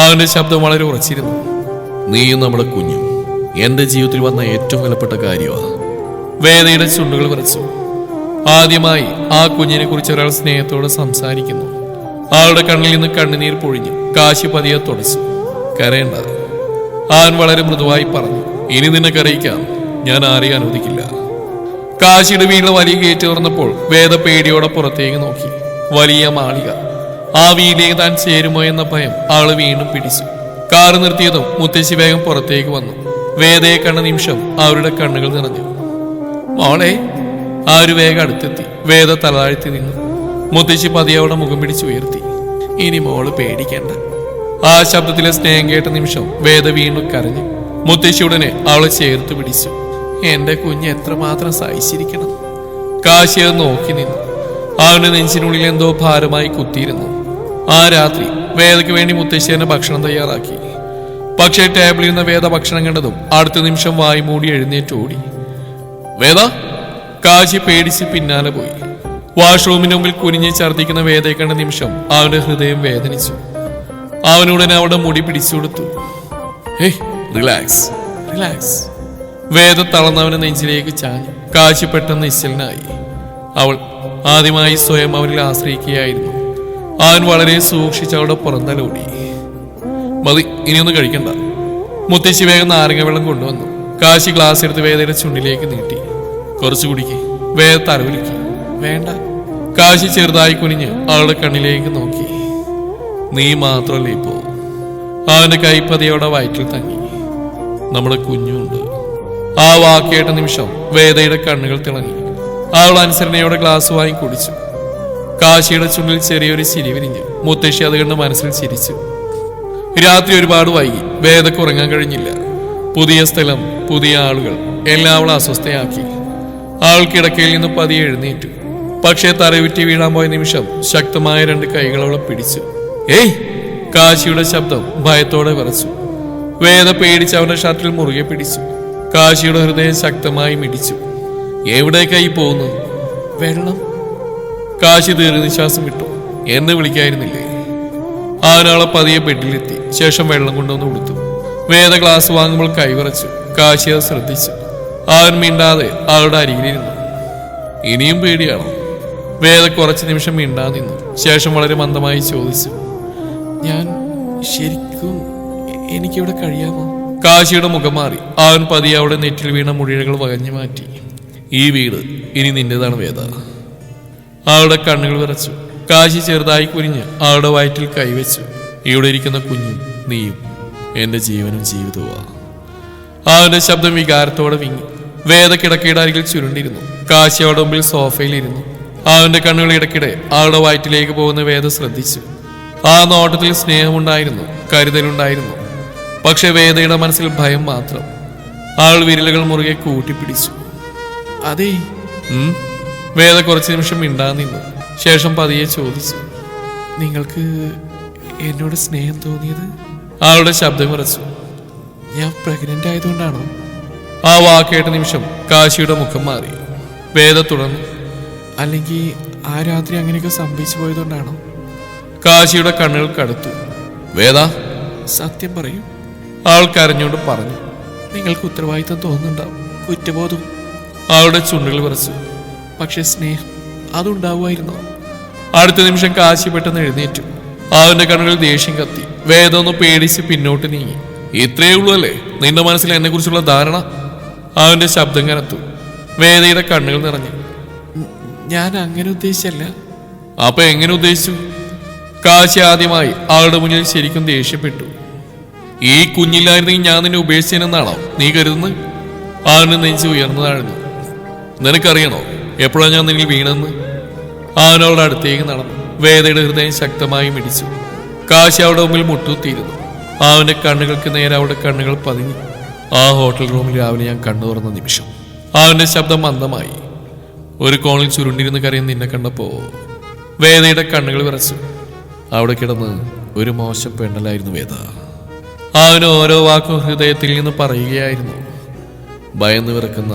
അവന്റെ ശബ്ദം വളരെ ഉറച്ചിരുന്നു. നീയും നമ്മുടെ കുഞ്ഞും എന്റെ ജീവിതത്തിൽ വന്ന ഏറ്റവും വിലപ്പെട്ട കാര്യമാണ്. വേദയുടെ ചുണ്ടുകൾ വിറച്ചു. ആദ്യമായി ആ കുഞ്ഞിനെ കുറിച്ച് ഒരാൾ സ്നേഹത്തോടെ സംസാരിക്കുന്നു. അവളുടെ കണ്ണിൽ നിന്ന് കണ്ണുനീർ പൊഴിഞ്ഞു. കാശി പതിയെ തുടച്ചു. കരയേണ്ട. അവൻ വളരെ മൃദുവായി പറഞ്ഞു. ഇനി നിന്നെ കരയിക്കാൻ ഞാൻ ആരെയും അനുവദിക്കില്ല. കാശിയുടെ വീട്ടിൽ വലിയ ഗേറ്റ് തുറന്നപ്പോൾ വേദ പേടിയോടെ പുറത്തേക്ക് നോക്കി. വലിയ മാളിക. ആ വീട്ടിലേക്ക് താൻ ചേരുമോ എന്ന ഭയം അവള് വീണ്ടും പിടിച്ചു. കാറ് നിർത്തിയതും മുത്തശ്ശി വേഗം പുറത്തേക്ക് വന്നു. വേദയെ കണ്ട നിമിഷം അവരുടെ കണ്ണുകൾ നിറഞ്ഞു. മോളെ. ആ ഒരു വേഗം അടുത്തെത്തി. വേദ തലതാഴ്ത്തി നിന്നു. മുത്തശ്ശി പതിയെ അവളുടെ മുഖം പിടിച്ചു ഉയർത്തി. ഇനി മോള് പേടിക്കേണ്ട. ആ ശബ്ദത്തിലെ സ്നേഹം കേട്ട നിമിഷം വേദ വീണ്ടും കരഞ്ഞു. മുത്തശ്ശി ഉടനെ അവളെ ചേർത്ത് പിടിച്ചു. എന്റെ കുഞ്ഞ് എത്രമാത്രം സഹിച്ചിരിക്കണം. കാശി അത് നോക്കി നിന്നു. അവന്റെ നെഞ്ചിനുള്ളിൽ എന്തോ ഭാരമായി കുത്തിയിരുന്നു. ആ രാത്രി വേദയ്ക്ക് വേണ്ടി മുത്തശ്ശി തന്നെ ഭക്ഷണം തയ്യാറാക്കി. പക്ഷേ ടേബിളിൽ നിന്ന് വേദ ഭക്ഷണം കണ്ടതും അടുത്ത നിമിഷം വായി മൂടി എഴുന്നേറ്റ് ഓടി. വേദ. കാശി പേടിച്ച് പിന്നാലെ പോയി. വാഷ്റൂമിന് മുമ്പിൽ കുനിഞ്ഞ് ഛർദ്ദിക്കുന്ന വേദയെ കണ്ട നിമിഷം അവന്റെ ഹൃദയം വേദനിച്ചു. അവനുടനെ അവളുടെ മുടി പിടിച്ചു കൊടുത്തു. Relax, relax. വേദ തളർന്നവനെ നെഞ്ചിലേക്ക് ചാഞ്ഞു. കാശി പെട്ടെന്ന് നിശ്ചലനായി. അവൾ ആദ്യമായി സ്വയം അവനിൽ ആശ്രയിക്കുകയായിരുന്നു. അവൻ വളരെ സൂക്ഷിച്ച് അവളുടെ പുറന്തലോടി. മതി, ഇനിയൊന്നും കഴിക്കണ്ട. മുത്തശ്ശി വേഗം നാരങ്ങ വെള്ളം കൊണ്ടുവന്നു. കാശി ഗ്ലാസ് എടുത്ത് വേദയുടെ ചുണ്ടിലേക്ക് നീട്ടി. കുറച്ചു കുടിക്ക്. വേദ തലവിളിക്ക്. വേണ്ട. കാശി ചെറുതായി കുനിഞ്ഞ് അവളുടെ കണ്ണിലേക്ക് നോക്കി. നീ മാത്രമല്ലേ ഇപ്പോ. അവന്റെ കൈപ്പതിയോടെ വയറ്റിൽ തങ്ങി. നമ്മുടെ കുഞ്ഞുണ്ട്. ആ വാക്കേട്ട നിമിഷം വേദയുടെ കണ്ണുകൾ തിളങ്ങി. അവൾ അനുസരണയോടെ ഗ്ലാസ് വാങ്ങി കുടിച്ചു. കാശിയുടെ ചുണ്ടിൽ ചെറിയൊരു ചിരി വിരിഞ്ഞു. മുത്തശ്ശി അത് കണ്ട് മനസ്സിൽ ചിരിച്ചു. രാത്രി ഒരുപാട് വൈകി. വേദക്ക് ഉറങ്ങാൻ കഴിഞ്ഞില്ല. പുതിയ സ്ഥലം, പുതിയ ആളുകൾ എല്ലാം അവൾ അസ്വസ്ഥയാക്കി. അവൾ കിടക്കയിൽ നിന്ന് പതിയെ എഴുന്നേറ്റു. പക്ഷേ തലയുറ്റി വീഴാൻ പോയ നിമിഷം ശക്തമായ 2 കൈകൾ അവളെ പിടിച്ചു. ഏയ്. കാശിയുടെ ശബ്ദം ഭയത്തോടെ വിറച്ചു. വേദ പേടിച്ച് അവന്റെ ഷർട്ടിൽ മുറുകെ പിടിച്ചു. കാശിയുടെ ഹൃദയം ശക്തമായി മിടിച്ചു. എവിടേക്കായി പോകുന്നു? വെള്ളം. കാശി ദീർഘനിശ്വാസം വിട്ടു. എന്നെ വിളിക്കായിരുന്നില്ലേ? അവനവളെ പതിയെ ബെഡിലെത്തി. ശേഷം വെള്ളം കൊണ്ടുവന്ന് കൊടുത്തു. വേദ ഗ്ലാസ് വാങ്ങുമ്പോൾ കൈവിറച്ചു. കാശി അത് ശ്രദ്ധിച്ചു. അവൻ മിണ്ടാതെ അവളുടെ അരികിലിരുന്നു. ഇനിയും പേടിയാണോ? വേദ കുറച്ചു നിമിഷം മിണ്ടാ നിന്നു. ശേഷം വളരെ മന്ദമായി ചോദിച്ചു. ഞാൻ ശരിക്കും എനിക്കിവിടെ കഴിയാമോ? കാശിയുടെ മുഖം മാറി. അവൻ പതിയെ അവിടെ നെറ്റിൽ വീണ മുടികൾ വകഞ്ഞു മാറ്റി. ഈ വീട് ഇനി നിന്റേതാണ് വേദ. അവളുടെ കണ്ണുകൾ വിറച്ചു. കാശി ചെറുതായി കുനിഞ്ഞ് അവളുടെ വയറ്റിൽ കൈവച്ചു. ഇവിടെ ഇരിക്കുന്ന കുഞ്ഞും നീയും എന്റെ ജീവനും ജീവിതവുമാണ്. അവന്റെ ശബ്ദം വികാരത്തോടെ വിങ്ങി. വേദ കിടക്കയുടെ അരികിൽ ചുരുണ്ടിരുന്നു. കാശി അവളുടെ മുമ്പിൽ സോഫയിലിരുന്നു. അവന്റെ കണ്ണുകൾ ഇടയ്ക്കിടെ അവളുടെ വയറ്റിലേക്ക് പോകുന്ന വേദ ശ്രദ്ധിച്ചു. ആ നോട്ടത്തിൽ സ്നേഹമുണ്ടായിരുന്നു, കരുതലുണ്ടായിരുന്നു. പക്ഷെ വേദയുടെ മനസ്സിൽ ഭയം മാത്രം. അവൾ വിരലുകൾ മുറുകെ കൂട്ടിപ്പിടിച്ചു. അതേ വേദ കുറച്ചു നിമിഷം മിണ്ടാൻ നിന്നു. ശേഷം പതിയെ ചോദിച്ചു, നിങ്ങൾക്ക് എന്നോട് സ്നേഹം തോന്നിയത്? അവളുടെ ശബ്ദം വിറച്ചു. ഞാൻ പ്രഗ്നന്റ് ആയതുകൊണ്ടാണോ? ആ വാക്കേട്ട നിമിഷം കാശിയുടെ മുഖം മാറി. വേദ തുടർന്നു, അല്ലെങ്കിൽ ആ രാത്രി അങ്ങനെയൊക്കെ സംഭവിച്ചു പോയതുകൊണ്ടാണോ? കാശിയുടെ കണ്ണുകൾ കടുത്തു. വേദ സത്യം പറയും. അവൾ കരഞ്ഞുകൊണ്ട് പറഞ്ഞു. നിങ്ങൾക്ക് ഉത്തരവാദിത്തം തോന്നുന്നുണ്ടാവും, കുറ്റബോധം. അവളുടെ ചുണ്ടുകൾ വിറച്ചു. പക്ഷെ സ്നേഹം അതുണ്ടാവുമായിരുന്നോ? അടുത്ത നിമിഷം കാശി പെട്ടെന്ന് എഴുന്നേറ്റു. അവന്റെ കണ്ണുകളിൽ ദേഷ്യം കത്തി. വേദ ഒന്ന് പേടിച്ച് പിന്നോട്ട് നീങ്ങി. ഇത്രയേ ഉള്ളൂ അല്ലേ നിന്റെ മനസ്സിൽ എന്നെ കുറിച്ചുള്ള ധാരണ? അവന്റെ ശബ്ദം കനത്തു. വേദയുടെ കണ്ണുകൾ നിറഞ്ഞു. ഞാൻ അങ്ങനെ ഉദ്ദേശിച്ചല്ല. അപ്പൊ എങ്ങനെ ഉദ്ദേശിച്ചു? കാശി ആദ്യമായി അവളുടെ മുന്നിൽ ശരിക്കും ദേഷ്യപ്പെട്ടു. ഈ കുഞ്ഞില്ലായിരുന്നെങ്കിൽ ഞാൻ നിന്നെ ഉപേക്ഷിച്ചെന്നാണോ നീ കരുതുന്നത്? അവന് നെഞ്ച് ഉയർന്നതായിരുന്നു. നിനക്കറിയണോ എപ്പോഴാണ് ഞാൻ നിന്നിൽ വീണെന്ന്? അവനവളുടെ അടുത്തേക്ക് നടന്നു. വേദയുടെ ഹൃദയം ശക്തമായി മിടിച്ചു. കാശി അവളുടെ മുമ്പിൽ മുട്ടുത്തിയിരുന്നു. അവന്റെ കണ്ണുകൾക്ക് നേരെ അവളുടെ കണ്ണുകൾ പതിഞ്ഞു. ആ ഹോട്ടൽ റൂമിൽ രാവിലെ ഞാൻ കണ്ണു തുറന്ന നിമിഷം അവന്റെ ശബ്ദം മന്ദമായി. ഒരു കോണിൽ ചുരുണ്ടിരുന്ന് കരയും നിന്നെ കണ്ടപ്പോ വേദയുടെ കണ്ണുകൾ വിറച്ചു. അവിടെ കിടന്ന് ഒരു മോശം പെണ്ണലായിരുന്നു വേദ. അവന് ഓരോ വാക്കും ഹൃദയത്തിൽ നിന്ന് പറയുകയായിരുന്നു. ഭയന്ന് വിറക്കുന്ന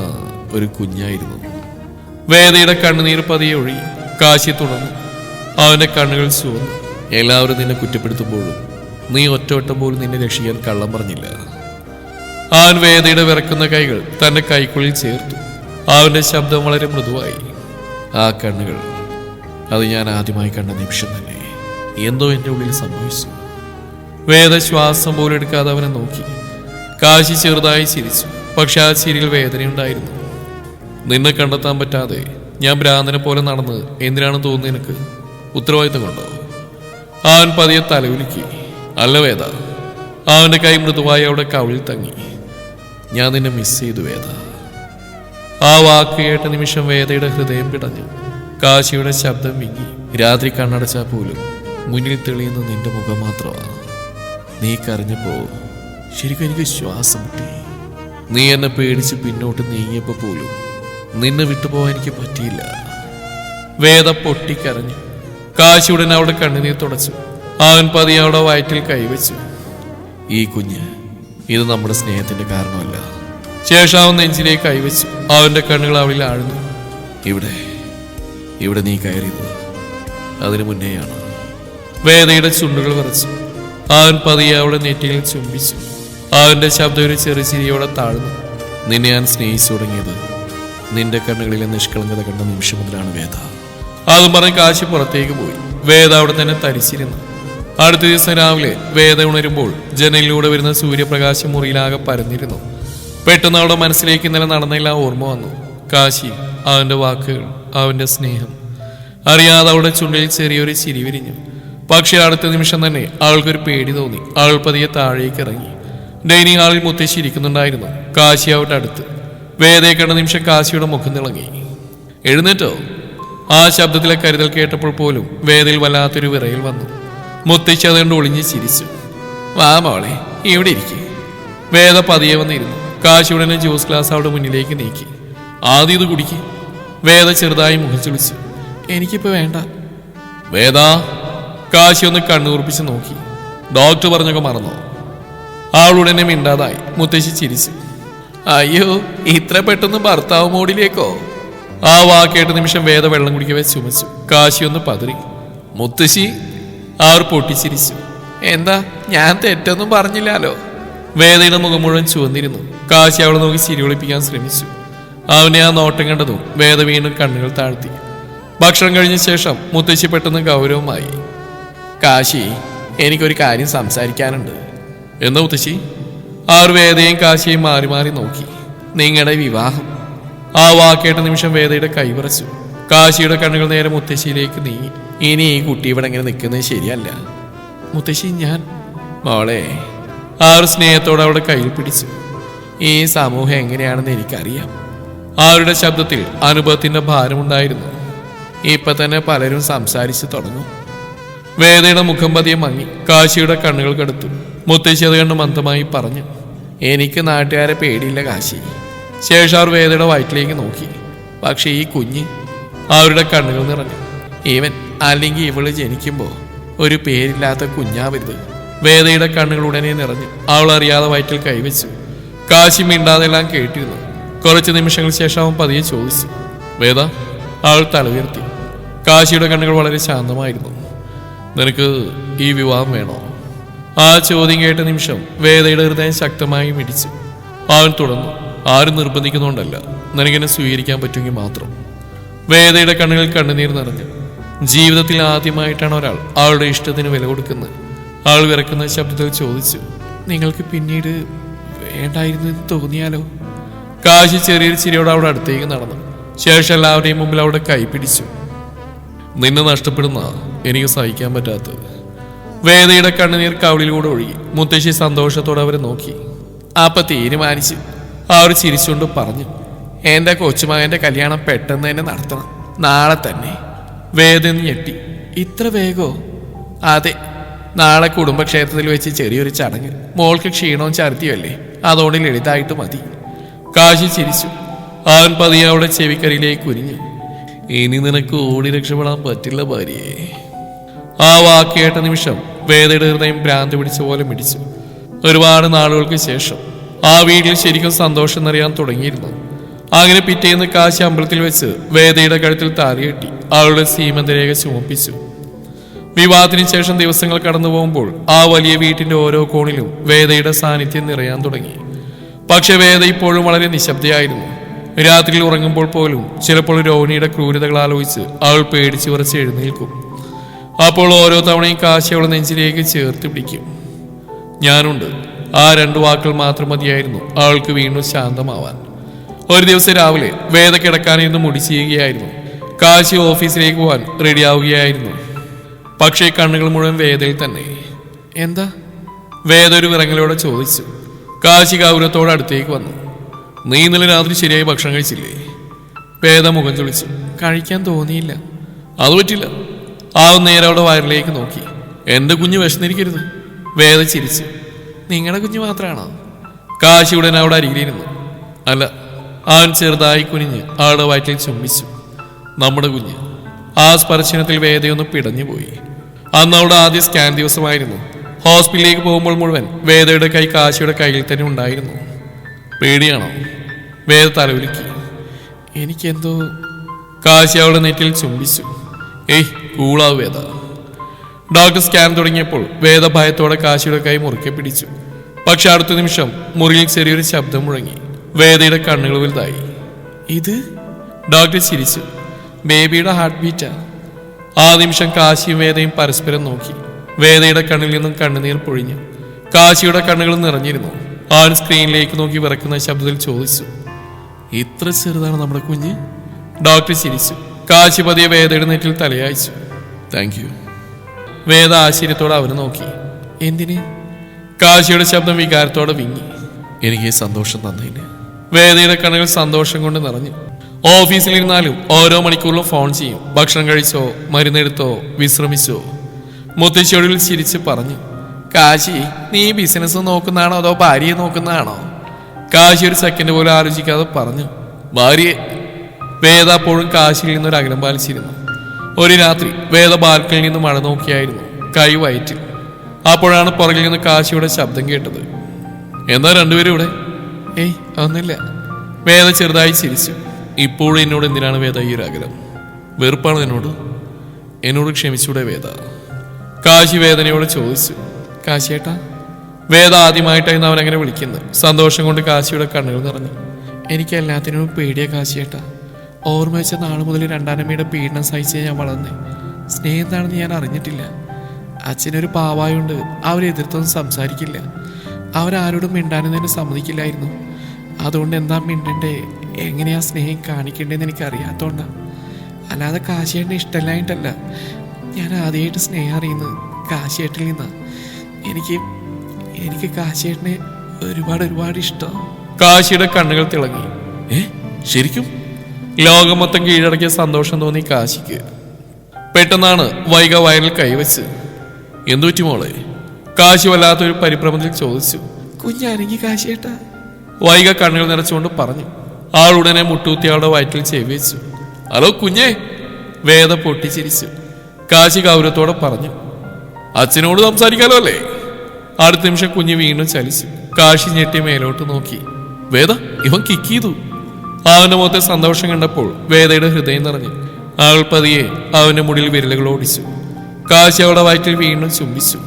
ഒരു കുഞ്ഞായിരുന്നു. വേദയുടെ കണ്ണുനീർ പതിയെ ഒഴുകി. കാശി തുടർന്നു. അവന്റെ കണ്ണുകൾ ചുവന്നു. എല്ലാവരും നിന്നെ കുറ്റപ്പെടുത്തുമ്പോഴും നീ ഒറ്റവട്ടം പോലും നിന്നെ രക്ഷിക്കാൻ കള്ളം പറഞ്ഞില്ല. അവൻ വേദയുടെ വിറക്കുന്ന കൈകൾ തന്റെ കൈക്കുള്ളിൽ ചേർത്തു. അവന്റെ ശബ്ദം വളരെ മൃദുവായി. ആ കണ്ണുകൾ, അത് ഞാൻ ആദ്യമായി കണ്ട നിമിഷം തന്നെ എന്തോ എന്റെ ഉള്ളിൽ സംഭവിച്ചു. വേദ ശ്വാസം പോലും എടുക്കാതെ അവനെ നോക്കി. കാശി ചെറുതായി ചിരിച്ചു. പക്ഷെ ആ ചിരിയിൽ വേദനയുണ്ടായിരുന്നു. നിന്നെ കണ്ടെത്താൻ പറ്റാതെ ഞാൻ ഭ്രാന്തനെ പോലെ നടന്ന് എന്തിനാണ് തോന്നുന്നത് നിനക്ക്? ഉത്തരവാദിത്തം കൊണ്ടോ? അവൻ പതിയെ തലവിലിക്കി. അല്ല വേദ. അവന്റെ കൈ മൃദുവായി അവിടെ കവിളിൽ തങ്ങി. ഞാൻ നിന്നെ മിസ് ചെയ്തു വേദ. ആ വാക്ക് കേട്ട നിമിഷം വേദയുടെ ഹൃദയം പിടഞ്ഞു. കാശിയുടെ ശബ്ദം വിങ്ങി. രാത്രി കണ്ണടച്ചാൽ പോലും മുന്നിൽ തെളിയുന്ന നിന്റെ മുഖം മാത്രമാണ്. നീ കരഞ്ഞപ്പോ ശരിക്കും എനിക്ക് ശ്വാസം മുട്ടി. നീ എന്നെ പേടിച്ച് പിന്നോട്ട് നീങ്ങിയപ്പോ പോലും നിന്നെ വിട്ടുപോകാൻ എനിക്ക് പറ്റിയില്ല. വേദ പൊട്ടിക്കരഞ്ഞു. കാശിയുടൻ അവളുടെ കണ്ണുനീർ തുടച്ചു. അവൻ പതിയെ അവളുടെ വയറ്റിൽ കൈവച്ചു. ഈ കുഞ്ഞ്, ഇത് നമ്മുടെ സ്നേഹത്തിന്റെ കാരണമല്ല. ശേഷം അവൻ നെഞ്ചിലേക്ക് കൈവച്ചു. അവന്റെ കണ്ണുകൾ അവളിൽ ആഴ്ന്നു. ഇവിടെ നീ കയറിയത് അതിനു മുന്നേയാണ്. വേദയുടെ ചുണ്ടുകൾ വിറച്ചു. അവൻ പതിയെ അവളുടെ നെറ്റിയിൽ ചുംബിച്ചു. അവന്റെ ശബ്ദം ഒരു ചെറു ചിരിയോടെ താഴ്ന്നു. നിന്നെ ഞാൻ സ്നേഹിച്ചു തുടങ്ങിയത് നിന്റെ കണ്ണുകളിലെ നിഷ്കളങ്കത കണ്ട നിമിഷം മുതലാണ് വേദ. അതും പറഞ്ഞ് കാശി പുറത്തേക്ക് പോയി. വേദ അവിടെ തന്നെ തരിച്ചിരുന്നു. അടുത്ത ദിവസം രാവിലെ വേദ ഉണരുമ്പോൾ ജനലിലൂടെ വരുന്ന സൂര്യപ്രകാശം മുറിയിലാകെ പരന്നിരുന്നു. പെട്ടെന്ന് അവളുടെ മനസ്സിലേക്ക് ഇന്നലെ നടന്നെല്ലാം ഓർമ്മ വന്നു. കാശി, അവന്റെ വാക്കുകൾ, അവന്റെ സ്നേഹം. അറിയാതെ അവളുടെ ചുണ്ടിൽ ചെറിയൊരു ചിരി വിരിഞ്ഞു. പക്ഷെ അടുത്ത നിമിഷം തന്നെ അവൾക്കൊരു പേടി തോന്നി. അവൾ പതിയെ താഴേക്ക് ഇറങ്ങി. ഡൈനിങ് ഹാളിൽ മുത്തശ്ശി ഇരിക്കുന്നുണ്ടായിരുന്നു. കാശി അവളുടെ അടുത്ത്. വേദയെ കണ്ട നിമിഷം കാശിയുടെ മുഖം തിളങ്ങി. എഴുന്നേറ്റോ? ആ ശബ്ദത്തിലെ കരുതൽ കേട്ടപ്പോൾ പോലും വേദയിൽ വല്ലാത്തൊരു വിറയിൽ വന്നു. മുത്തശ്ശി അതുകൊണ്ട് ഒളിഞ്ഞ് ചിരിച്ചു. വാ മോളെ, ഇവിടെ ഇരിക്കും. വേദ പതിയെ വന്നിരുന്നു. കാശിയുടനെ ജ്യൂസ് ഗ്ലാസ് അവിടെ മുന്നിലേക്ക് നീക്കി. ആദ്യം ഇത് കുടിക്ക്. വേദ ചെറുതായി മുഖം ചുളിച്ചു. എനിക്കിപ്പോ വേണ്ട. വേദ. കാശി ഒന്ന് കണ്ണുകുറിപ്പിച്ച് നോക്കി. ഡോക്ടർ പറഞ്ഞൊക്കെ മറന്നോ? അവളുടനെ മിണ്ടാതായി. മുത്തശ്ശി ചിരിച്ചു. അയ്യോ, ഇത്ര പെട്ടെന്ന് ഭർത്താവ് മോഡിലേക്കോ? ആ വാക്കേട്ട നിമിഷം വേദ വെള്ളം കുടിക്കവേ ചുമച്ചു. കാശി ഒന്ന് പതറി. മുത്തശ്ശി. അവർ പൊട്ടിച്ചിരിച്ചു. എന്താ, ഞാൻ തെറ്റൊന്നും പറഞ്ഞില്ലാലോ? വേദയുടെ മുഖം മുഴുവൻ ചുവന്നിരുന്നു. കാശി അവളെ നോക്കി ചിരി ഒളിപ്പിക്കാൻ ശ്രമിച്ചു. അവനെ ആ നോട്ടം കണ്ടതും വേദ വീണ്ടും കണ്ണുകൾ താഴ്ത്തി. ഭക്ഷണം കഴിഞ്ഞ ശേഷം മുത്തശ്ശി പെട്ടെന്ന് ഗൗരവമായി. കാശി, എനിക്കൊരു കാര്യം സംസാരിക്കാനുണ്ട്. എന്താ മുത്തശ്ശി? അവർ വേദയും കാശിയും മാറി മാറി നോക്കി. നിങ്ങളുടെ വിവാഹം. ആ വാക്കേട്ട നിമിഷം വേദയുടെ കൈ വിറച്ചു. കാശിയുടെ കണ്ണുകൾ നേരെ മുത്തശ്ശിയിലേക്ക് നീങ്ങി. ഇനി ഈ കുട്ടി ഇവിടെ ഇങ്ങനെ നിൽക്കുന്നത് ശരിയല്ല. മുത്തശ്ശി ഞാൻ മോളെ ആ ഒരു സ്നേഹത്തോടെ അവിടെ കയ്യിൽ പിടിച്ചു. ഈ സമൂഹം എങ്ങനെയാണെന്ന് എനിക്കറിയാം. അവരുടെ ശബ്ദത്തിൽ അനുഭവത്തിന്റെ ഭാരമുണ്ടായിരുന്നു. ഇപ്പൊ തന്നെ പലരും സംസാരിച്ചു തുടങ്ങും. വേദയുടെ മുഖം പതിയെ മങ്ങി. കാശിയുടെ കണ്ണുകൾ കടുത്തു. മുത്തശ്ശി അത് കണ്ട് മന്ദമായി പറഞ്ഞു, എനിക്ക് നാട്ടുകാരെ പേടിയില്ല കാശി. ശേഷം അവർ വേദയുടെ വയറ്റിലേക്ക് നോക്കി. പക്ഷെ ഈ കുഞ്ഞ്, അവരുടെ കണ്ണുകൾ നിറഞ്ഞു. ഇവൻ അല്ലെങ്കിൽ ഇവള് ജനിക്കുമ്പോൾ ഒരു പേരില്ലാത്ത കുഞ്ഞാവരുത്. വേദയുടെ കണ്ണുകൾ ഉടനെ നിറഞ്ഞു. അവൾ അറിയാതെ വയറ്റിൽ കൈവച്ചു. കാശി മിണ്ടാതെല്ലാം കേട്ടിരുന്നു. കുറച്ച് നിമിഷങ്ങൾക്ക് ശേഷം അവൻ പതിയെ ചോദിച്ചു, വേദ? അവൾ തലയുയർത്തി. കാശിയുടെ കണ്ണുകൾ വളരെ ശാന്തമായിരുന്നു. നിനക്ക് ഈ വിവാഹം വേണോ? ആ ചോദ്യം കേട്ട നിമിഷം വേദയുടെ ഹൃദയം ശക്തമായി മിടിച്ചു. അവൻ തുടർന്നു, ആരും നിർബന്ധിക്കുന്നുകൊണ്ടല്ല, നിനക്കെന്നെ സ്വീകരിക്കാൻ പറ്റുമെങ്കിൽ മാത്രം. വേദയുടെ കണ്ണുകളിൽ കണ്ണുനീർ നിറഞ്ഞു. ജീവിതത്തിൽ ആദ്യമായിട്ടാണ് ഒരാൾ അവളുടെ ഇഷ്ടത്തിന് വില കൊടുക്കുന്നത്. അവൾ വിറക്കുന്ന ശബ്ദത്തിൽ ചോദിച്ചു, നിങ്ങൾക്ക് പിന്നീട് വേണ്ടായിരുന്നു എന്ന് തോന്നിയാലോ? കാശി ചെറിയൊരു ചിരിയോടെ അവിടെ അടുത്തേക്ക് നടന്നു. ശേഷം എല്ലാവരുടെയും മുമ്പിൽ അവിടെ കൈപിടിച്ചു. നിന്നെ നഷ്ടപ്പെടുന്ന എനിക്ക് സഹിക്കാൻ പറ്റാത്തത്. വേദയുടെ കണ്ണുനീർ കവിളിലൂടെ ഒഴുകി. മുത്തശ്ശി സന്തോഷത്തോടെ അവരെ നോക്കി. അപ്പൊ തീരുമാനിച്ചു. അവർ ചിരിച്ചുകൊണ്ട് പറഞ്ഞു, എന്റെ കൊച്ചുമകന്റെ കല്യാണം പെട്ടെന്ന് തന്നെ നടത്തണം, നാളെ തന്നെ. വേദന ഞെട്ടി. ഇത്ര വേഗോ? അതെ, നാളെ കുടുംബക്ഷേത്രത്തിൽ വെച്ച് ചെറിയൊരു ചടങ്ങ്. മോൾക്ക് ക്ഷീണവും ഛർദിയല്ലേ, അതോടെ ലളിതായിട്ട് മതി. കാശി ചിരിച്ചു. അവൻ പതിയെ അവളുടെ ചെവിക്കരിയിലേക്ക് കുനിഞ്ഞു. ഇനി നിനക്ക് ഓടി രക്ഷപ്പെടാൻ പറ്റില്ല ഭാര്യയെ. ആ വാക്ക് കേട്ട നിമിഷം വേദയുടെ ഹൃദയം ഭ്രാന്തി പിടിച്ച പോലെ മിടിച്ചു. ഒരുപാട് നാളുകൾക്ക് ശേഷം ആ വീട്ടിൽ ശരിക്കും സന്തോഷം നിറയാൻ തുടങ്ങിയിരുന്നു. അങ്ങനെ പിറ്റേന്ന് കാശി അമ്പലത്തിൽ വെച്ച് വേദയുടെ കഴുത്തിൽ താലികെട്ടി അവളുടെ സീമന്തരേഖ ചുമപ്പിച്ചു. വിവാഹത്തിന് ശേഷം ദിവസങ്ങൾ കടന്നു പോകുമ്പോൾ ആ വലിയ വീട്ടിന്റെ ഓരോ കോണിലും വേദയുടെ സാന്നിധ്യം നിറയാൻ തുടങ്ങി. പക്ഷെ വേദ ഇപ്പോഴും വളരെ നിശബ്ദയായിരുന്നു. രാത്രിയിൽ ഉറങ്ങുമ്പോൾ പോലും ചിലപ്പോൾ രോഹിണിയുടെ ക്രൂരതകൾ ആലോചിച്ച് അവൾ പേടിച്ച് വിറച്ച് എഴുന്നേൽക്കും. അപ്പോൾ ഓരോ തവണയും കാശി അവളെ നെഞ്ചിലേക്ക് ചേർത്ത് പിടിക്കും. ഞാനുണ്ട്, ആ 2 വാക്കുകൾ മാത്രം മതിയായിരുന്നു അവൾക്ക് വീണ്ടും ശാന്തമാവാൻ. ഒരു ദിവസം രാവിലെ വേദ കിടക്കാനിരുന്ന് മുടി ചെയ്യുകയായിരുന്നു. കാശി ഓഫീസിലേക്ക് പോകാൻ റെഡിയാവുകയായിരുന്നു. പക്ഷേ കണ്ണുകൾ മുഴുവൻ വേദയിൽ തന്നെ. എന്താ? വേദ ഒരു വിറങ്ങലോടെ ചോദിച്ചു. കാശി ഗൗരവത്തോടെ അടുത്തേക്ക് വന്നു. നീ ഇന്നലെ രാത്രി ശരിയായി ഭക്ഷണം കഴിച്ചില്ലേ? വേദ മുഖം ചൊളിച്ചു. കഴിക്കാൻ തോന്നിയില്ല. അത് പറ്റില്ല. ആ നേരെ അവിടെ വയറിലേക്ക് നോക്കി. എന്റെ കുഞ്ഞ് വിശന്നിരിക്കരുത്. വേദ ചിരിച്ചു. നിങ്ങളുടെ കുഞ്ഞ് മാത്രമാണോ? കാശി ഉടനെ അവിടെ അരികിലിരുന്നു. അല്ല. അവൻ ചെറുതായി കുനിഞ്ഞ് അവളുടെ വയറ്റിൽ ചുംബിച്ചു. നമ്മുടെ കുഞ്ഞ്. ആ സ്പർശനത്തിൽ വേദയൊന്ന് പിടഞ്ഞുപോയി. അന്ന് അവിടെ ആദ്യ സ്കാൻ ദിവസമായിരുന്നു. ഹോസ്പിറ്റലിലേക്ക് പോകുമ്പോൾ മുഴുവൻ വേദയുടെ കൈ കാശിയുടെ കയ്യിൽ തന്നെ ഉണ്ടായിരുന്നു. പേടിയാണോ? വേദ തലവിളിക്കി. എനിക്കെന്തോ. കാശി അവളുടെ നെറ്റിൽ ചുംബിച്ചു. ഏയ്, കൂളാവ് വേദ. ഡോക്ടർ സ്കാൻ തുടങ്ങിയപ്പോൾ വേദ ഭയത്തോടെ കാശിയുടെ കൈ മുറുക്കെ പിടിച്ചു. പക്ഷെ അടുത്ത നിമിഷം മുറിയിൽ ചെറിയൊരു ശബ്ദം മുഴങ്ങി. വേദയുടെ കണ്ണുകൾ വലുതായി. ഇത്? ഡോക്ടർ ചിരിച്ചു. ബേബിയുടെ ഹാർട്ട് ബീറ്റാ. ആ നിമിഷം കാശിയും വേദയും പരസ്പരം നോക്കി. വേദയുടെ കണ്ണിൽ നിന്നും കണ്ണുനീർ പൊഴിഞ്ഞു. കാശിയുടെ കണ്ണുകൾ നിറഞ്ഞിരുന്നു. അവൻ സ്ക്രീനിലേക്ക് നോക്കി വിറക്കുന്ന ശബ്ദത്തിൽ ചോദിച്ചു, ഇത്ര ചെറുതാണ് നമ്മുടെ കുഞ്ഞ്? ഡോക്ടർ ചിരിച്ചു. കാശി പതിയെ വേദയുടെ നെറ്റിൽ തലയായിച്ചു. Thank you. വേദ ആശ്ചര്യത്തോടെ അവനെ നോക്കി. എന്തിന്? കാശിയുടെ ശബ്ദം വികാരത്തോടെ വിങ്ങി. എനിക്ക് സന്തോഷം തന്നതിന്. വേദയുടെ കണ്ണുകൾ സന്തോഷം കൊണ്ട് നിറഞ്ഞു. ഓഫീസിലിരുന്നാലും ഓരോ മണിക്കൂറിലും ഫോൺ ചെയ്യും. ഭക്ഷണം കഴിച്ചോ, മരുന്നെടുത്തോ, വിശ്രമിച്ചോ? മുത്തശ്ശിയോടിൽ ചിരിച്ച് പറഞ്ഞു. കാശി, നീ ബിസിനസ് നോക്കുന്നതാണോ അതോ ഭാര്യയെ നോക്കുന്നതാണോ? കാശി ഒരു സെക്കൻഡ് പോലും ആലോചിക്കാതെ പറഞ്ഞു, ഭാര്യയെ. വേദ അപ്പോഴും കാശിയിൽ നിന്നൊരു അകലം പാലിച്ചിരുന്നു. ഒരു രാത്രി വേദ ബാൽക്കണിയിൽ നിന്ന് മഴ നോക്കിയായിരുന്നു, കൈ വയറ്റിൽ. അപ്പോഴാണ് പുറകിൽ നിന്ന് കാശിയുടെ ശബ്ദം കേട്ടത്. എന്താ രണ്ടുപേരും ഇവിടെ? ഏയ്, ഒന്നുമില്ല. വേദ ചെറുതായി ചിരിച്ചു. ഇപ്പോഴും എന്നോട് എന്തിനാണ് വേദ ഈ ഒരു അകലം? വെറുപ്പാണ് എന്നോട് ക്ഷമിച്ചൂടെ വേദ? കാശി വേദനയോട് ചോദിച്ചു. കാശിയേട്ടാ? വേദ ആദ്യമായിട്ടായിരുന്നു അവനങ്ങനെ വിളിക്കുന്നത്. സന്തോഷം കൊണ്ട് കാശിയുടെ കണ്ണുകൾ നിറഞ്ഞു. എനിക്ക് എല്ലാത്തിനും പേടിയ കാശിയേട്ടാ. ഓർമ്മ വെച്ച നാൾ മുതൽ രണ്ടാനമ്മയുടെ പീഡനം സഹിച്ച് ഞാൻ വളർന്നേ. സ്നേഹം എന്താണെന്ന് ഞാൻ അറിഞ്ഞിട്ടില്ല. അച്ഛനൊരു പാവായുണ്ട്. അവരെതിർത്തൊന്നും സംസാരിക്കില്ല. അവരാരോടും മിണ്ടാനും തന്നെ സമ്മതിക്കില്ലായിരുന്നു. അതുകൊണ്ട് എന്താ മിണ്ടണ്ടേ, എങ്ങനെയാ സ്നേഹം കാണിക്കേണ്ടതെന്ന് എനിക്ക് അറിയാത്തോണ്ടാ. അല്ലാതെ കാശിയേട്ടനെ ഇഷ്ടമല്ലായിട്ടല്ല. ഞാൻ ആദ്യമായിട്ട് സ്നേഹം അറിയുന്നത് കാശിയേട്ടിൽ നിന്നാ. എനിക്ക് കാശിയേട്ടനെ ഒരുപാട് ഇഷ്ടം. കാശിയുടെ കണ്ണുകൾ തിളങ്ങി. ശരിക്കും? ലോകം മൊത്തം കീഴടക്കിയ സന്തോഷം തോന്നി കാശിക്ക്. പെട്ടെന്നാണ് വൈക വയറിൽ കൈവച്ച്. എന്തു പറ്റി മോളെ? കാശി വല്ലാത്തൊരു പരിഭ്രമത്തിൽ ചോദിച്ചു. കുഞ്ഞാനെങ്കിൽ കാശിയേട്ടാ. വൈക കണ്ണുകൾ നിറച്ചുകൊണ്ട് പറഞ്ഞു. ആളുടനെ മുട്ടൂത്തി അവളുടെ വയറ്റിൽ ചെവി വെച്ചു. ഹലോ കുഞ്ഞേ. വേദ പൊട്ടിച്ചിരിച്ചു. കാശി ഗൗരവത്തോടെ പറഞ്ഞു. അച്ഛനോട് സംസാരിക്കാലോ അല്ലേ? അടുത്ത നിമിഷം കുഞ്ഞ് വീണ്ടും ചലിച്ചു. കാശി ഞെട്ടി മേലോട്ട് നോക്കി. വേദ, ഇവൻ കിക്ക് ചെയ്തു. അവന്റെ മുഖത്തെ സന്തോഷം കണ്ടപ്പോൾ വേദയുടെ ഹൃദയം നിറഞ്ഞു. അവൾ പതിയെ അവന്റെ മുടിയിൽ വിരലുകൾ ഓടിച്ചു. കാശി അവളുടെ വയറ്റിൽ വീണ്ടും ചുംബിച്ചു.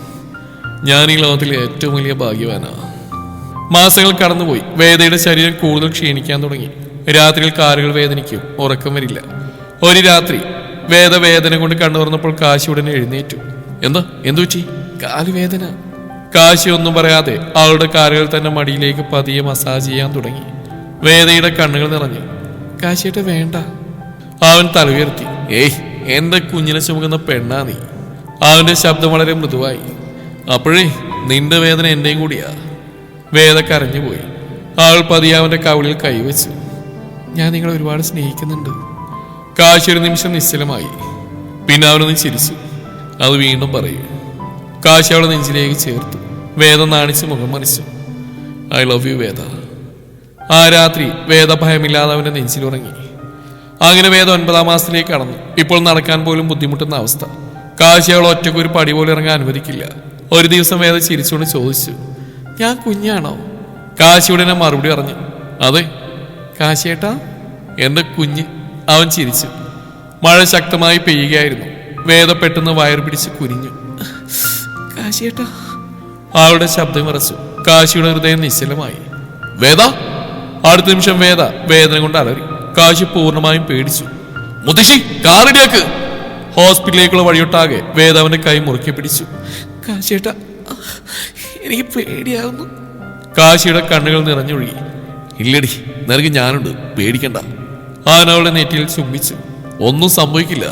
ഞാൻ ഈ ലോകത്തിലെ ഏറ്റവും വലിയ ഭാഗ്യവാനാ. മാസങ്ങൾ കടന്നുപോയി. വേദയുടെ ശരീരം കൂടുതൽ ക്ഷീണിക്കാൻ തുടങ്ങി. രാത്രിയിൽ കാലുകൾ വേദനിക്കും, ഉറക്കം വരില്ല. ഒരു രാത്രി വേദന കൊണ്ട് കണ്ണു തുറന്നപ്പോൾ കാശി ഉടനെ എഴുന്നേറ്റു. എന്തു പറ്റി? കാലുവേദന. കാശി ഒന്നും പറയാതെ അവളുടെ കാലുകൾ തന്നെ മടിയിലേക്ക് പതിയെ മസാജ് ചെയ്യാൻ തുടങ്ങി. വേദയുടെ കണ്ണുകൾ നിറഞ്ഞു. കാശിയേട്ട വേണ്ട. അവൻ തല ഉയർത്തി. എന്റെ കുഞ്ഞിനെ ചുമക്കുന്ന പെണ്ണാ നീ. അവന്റെ ശബ്ദം വളരെ മൃദുവായി. അപ്പോഴേ നിന്റെ വേദന എന്റെയും കൂടിയാ. വേദ കരഞ്ഞുപോയി. അവൾ പതിയെ അവന്റെ കവിളിൽ കൈവച്ചു. ഞാൻ നിങ്ങളെ ഒരുപാട് സ്നേഹിക്കുന്നുണ്ട്. കാശി ഒരു നിമിഷം നിശ്ചലമായി. പിന്നെ അവനൊന്ന് ചിരിച്ചു. അത് വീണ്ടും പറയൂ. കാശി അവളെ നെഞ്ചിലേക്ക് ചേർത്തു. വേദ നാണിച്ച് മുഖം മറിച്ചു. ഐ ലവ് യു വേദ. ആ രാത്രി വേദ ഭയമില്ലാതെ അവന്റെ നെഞ്ചിലുറങ്ങി. അങ്ങനെ വേദ 9ാം മാസത്തിലേക്ക് കടന്നു. ഇപ്പോൾ നടക്കാൻ പോലും ബുദ്ധിമുട്ടുന്ന അവസ്ഥ. കാശി അവൾ ഒറ്റയ്ക്ക് ഒരു പടി പോലും ഇറങ്ങാൻ അനുവദിക്കില്ല. ഒരു ദിവസം വേദ ചിരിച്ചുകൊണ്ട് ചോദിച്ചു, ഞാൻ കുഞ്ഞാണോ? കാശിയുടെ മറുപടി പറഞ്ഞു, അതെ. കാശിയേട്ടാ, എന്റെ കുഞ്ഞ്. അവൻ ചിരിച്ചു. മഴ ശക്തമായി പെയ്യുകയായിരുന്നു. വേദ പെട്ടെന്ന് വയർ പിടിച്ച് കുനിഞ്ഞു. കാശിയേട്ടാ. അവളുടെ ശബ്ദം വിറച്ചു. കാശിയുടെ ഹൃദയം നിശ്ചലമായി. വേദ. അടുത്ത നിമിഷം വേദന കൊണ്ട് അലറി. കാശി പൂർണ്ണമായും പേടിച്ചു. മുത്തശ്ശി, കാറിടിയാക്ക്. ഹോസ്പിറ്റലിലേക്കുള്ള വഴിയൊട്ടാകെ വേദ അവന്റെ കൈ മുറുക്കി പിടിച്ചു. കാശിയേട്ടാ, എനിക്ക് പേടിയാവുന്നു. കാശിയുടെ കണ്ണുകൾ നിറഞ്ഞൊഴുകി. ഇല്ലടി, നിനക്ക് ഞാനുണ്ട്, പേടിക്കണ്ട. അവൻ അവളുടെ നെറ്റിയിൽ ചുംബിച്ചു. ഒന്നും സംഭവിക്കില്ല.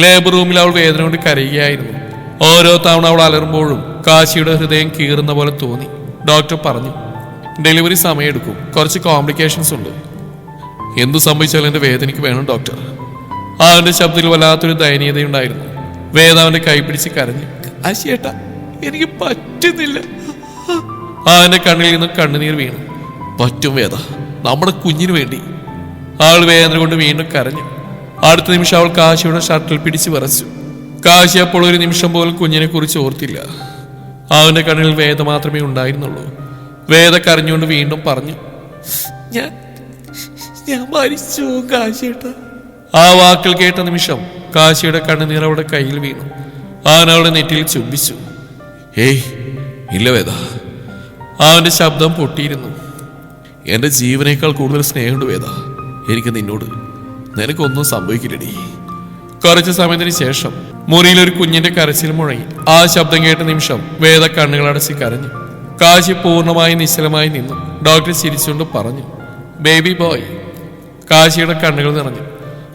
ലേബർ റൂമിൽ അവൾ വേദന കൊണ്ട് കരയുകയായിരുന്നു. ഓരോ തവണ അവൾ അലറുമ്പോഴും കാശിയുടെ ഹൃദയം കീറുന്ന പോലെ തോന്നി. ഡോക്ടർ പറഞ്ഞു, ഡെലിവറി സമയമെടുക്കും, കുറച്ച് കോംപ്ലിക്കേഷൻസ് ഉണ്ട്. എന്തു സംഭവിച്ചാലും എന്റെ വേദനയ്ക്ക് വേണം ഡോക്ടർ. അവന്റെ ശബ്ദത്തിൽ വല്ലാത്തൊരു ദയനീയതയുണ്ടായിരുന്നു. വേദ അവന്റെ കൈ പിടിച്ച് കരഞ്ഞു. കാശിയേട്ടാ, എനിക്ക് പറ്റുന്നില്ല. അവന്റെ കണ്ണിൽ നിന്നും കണ്ണുനീർ വീണു. പറ്റും വേദ, നമ്മുടെ കുഞ്ഞിന് വേണ്ടി. അവൾ വേദന കൊണ്ട് വീണ്ടും കരഞ്ഞു. അടുത്ത നിമിഷം അവൾ കാശിയുടെ ഷർട്ടിൽ പിടിച്ച് വിറച്ചു. കാശി അപ്പോൾ ഒരു നിമിഷം പോലും കുഞ്ഞിനെ കുറിച്ച് ഓർത്തില്ല. അവന്റെ കണ്ണിൽ വേദ മാത്രമേ ഉണ്ടായിരുന്നുള്ളൂ. വേദ കരഞ്ഞുകൊണ്ട് വീണ്ടും പറഞ്ഞു, ഞാൻ മരിച്ചു കാശിയേട്ടാ. ആ വാക്കുകൾ കേട്ട നിമിഷം കാശിയുടെ കണ്ണുനീർ അവളുടെ കയ്യിൽ വീണു. അവൻ അവളുടെ നെറ്റിയിൽ ചുംബിച്ചു. ഇല്ല വേദ. അവന്റെ ശബ്ദം പൊട്ടിയിരുന്നു. എന്റെ ജീവനേക്കാൾ കൂടുതൽ സ്നേഹമുണ്ട് വേദ എനിക്ക് നിന്നോട്. നിനക്കൊന്നും സംഭവിക്കില്ലടി. കുറച്ചു സമയത്തിന് ശേഷം മുറിയിൽ ഒരു കുഞ്ഞിന്റെ കരച്ചിൽ മുഴങ്ങി. ആ ശബ്ദം കേട്ട നിമിഷം വേദ കണ്ണുകൾ അടച്ച് കരഞ്ഞു. കാശി പൂർണ്ണമായി നിശ്ചലമായി നിന്നു. ഡോക്ടർ ചിരിച്ചുകൊണ്ട് പറഞ്ഞു, ബേബി ബോയ്. കാശിയുടെ കണ്ണുകൾ നിറഞ്ഞു.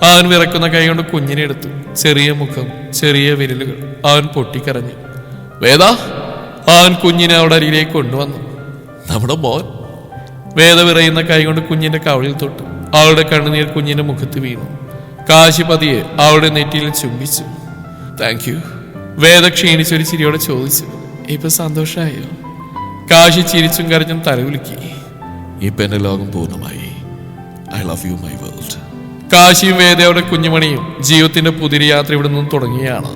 അവൻ വിറക്കുന്ന കൈ കൊണ്ട് കുഞ്ഞിനെ എടുത്തു. ചെറിയ മുഖം, ചെറിയ വിരലുകൾ. അവൻ പൊട്ടിക്കരഞ്ഞു. വേദ. അവൻ കുഞ്ഞിനെ അവളുടെ അരികിലേക്ക് കൊണ്ടുവന്നു. നമ്മുടെ മോൻ. വേദ വിറയുന്ന കൈ കൊണ്ട് കുഞ്ഞിന്റെ കവളിൽ തൊട്ടു. അവളുടെ കണ്ണുനീർ കുഞ്ഞിന്റെ മുഖത്ത് വീണു. കാശി പതിയെ അവളുടെ നെറ്റിയിൽ ചുംബിച്ചു. Thank you. വേദ ക്ഷീണിച്ചൊരു ചിരിയോടെ ചോദിച്ചു, ഇപ്പൊ സന്തോഷമായോ? കാശി ചിരിച്ചും കരഞ്ഞും തലകുലുക്കി. ഇപ്പൊ എന്റെ ലോകം പൂർണ്ണമായി. I love you my world. കാശിയും വേദയുടെ കുഞ്ഞുമണിയും ജീവിതത്തിന്റെ പുതിയ യാത്ര ഇവിടെ നിന്നും തുടങ്ങിയാണ്.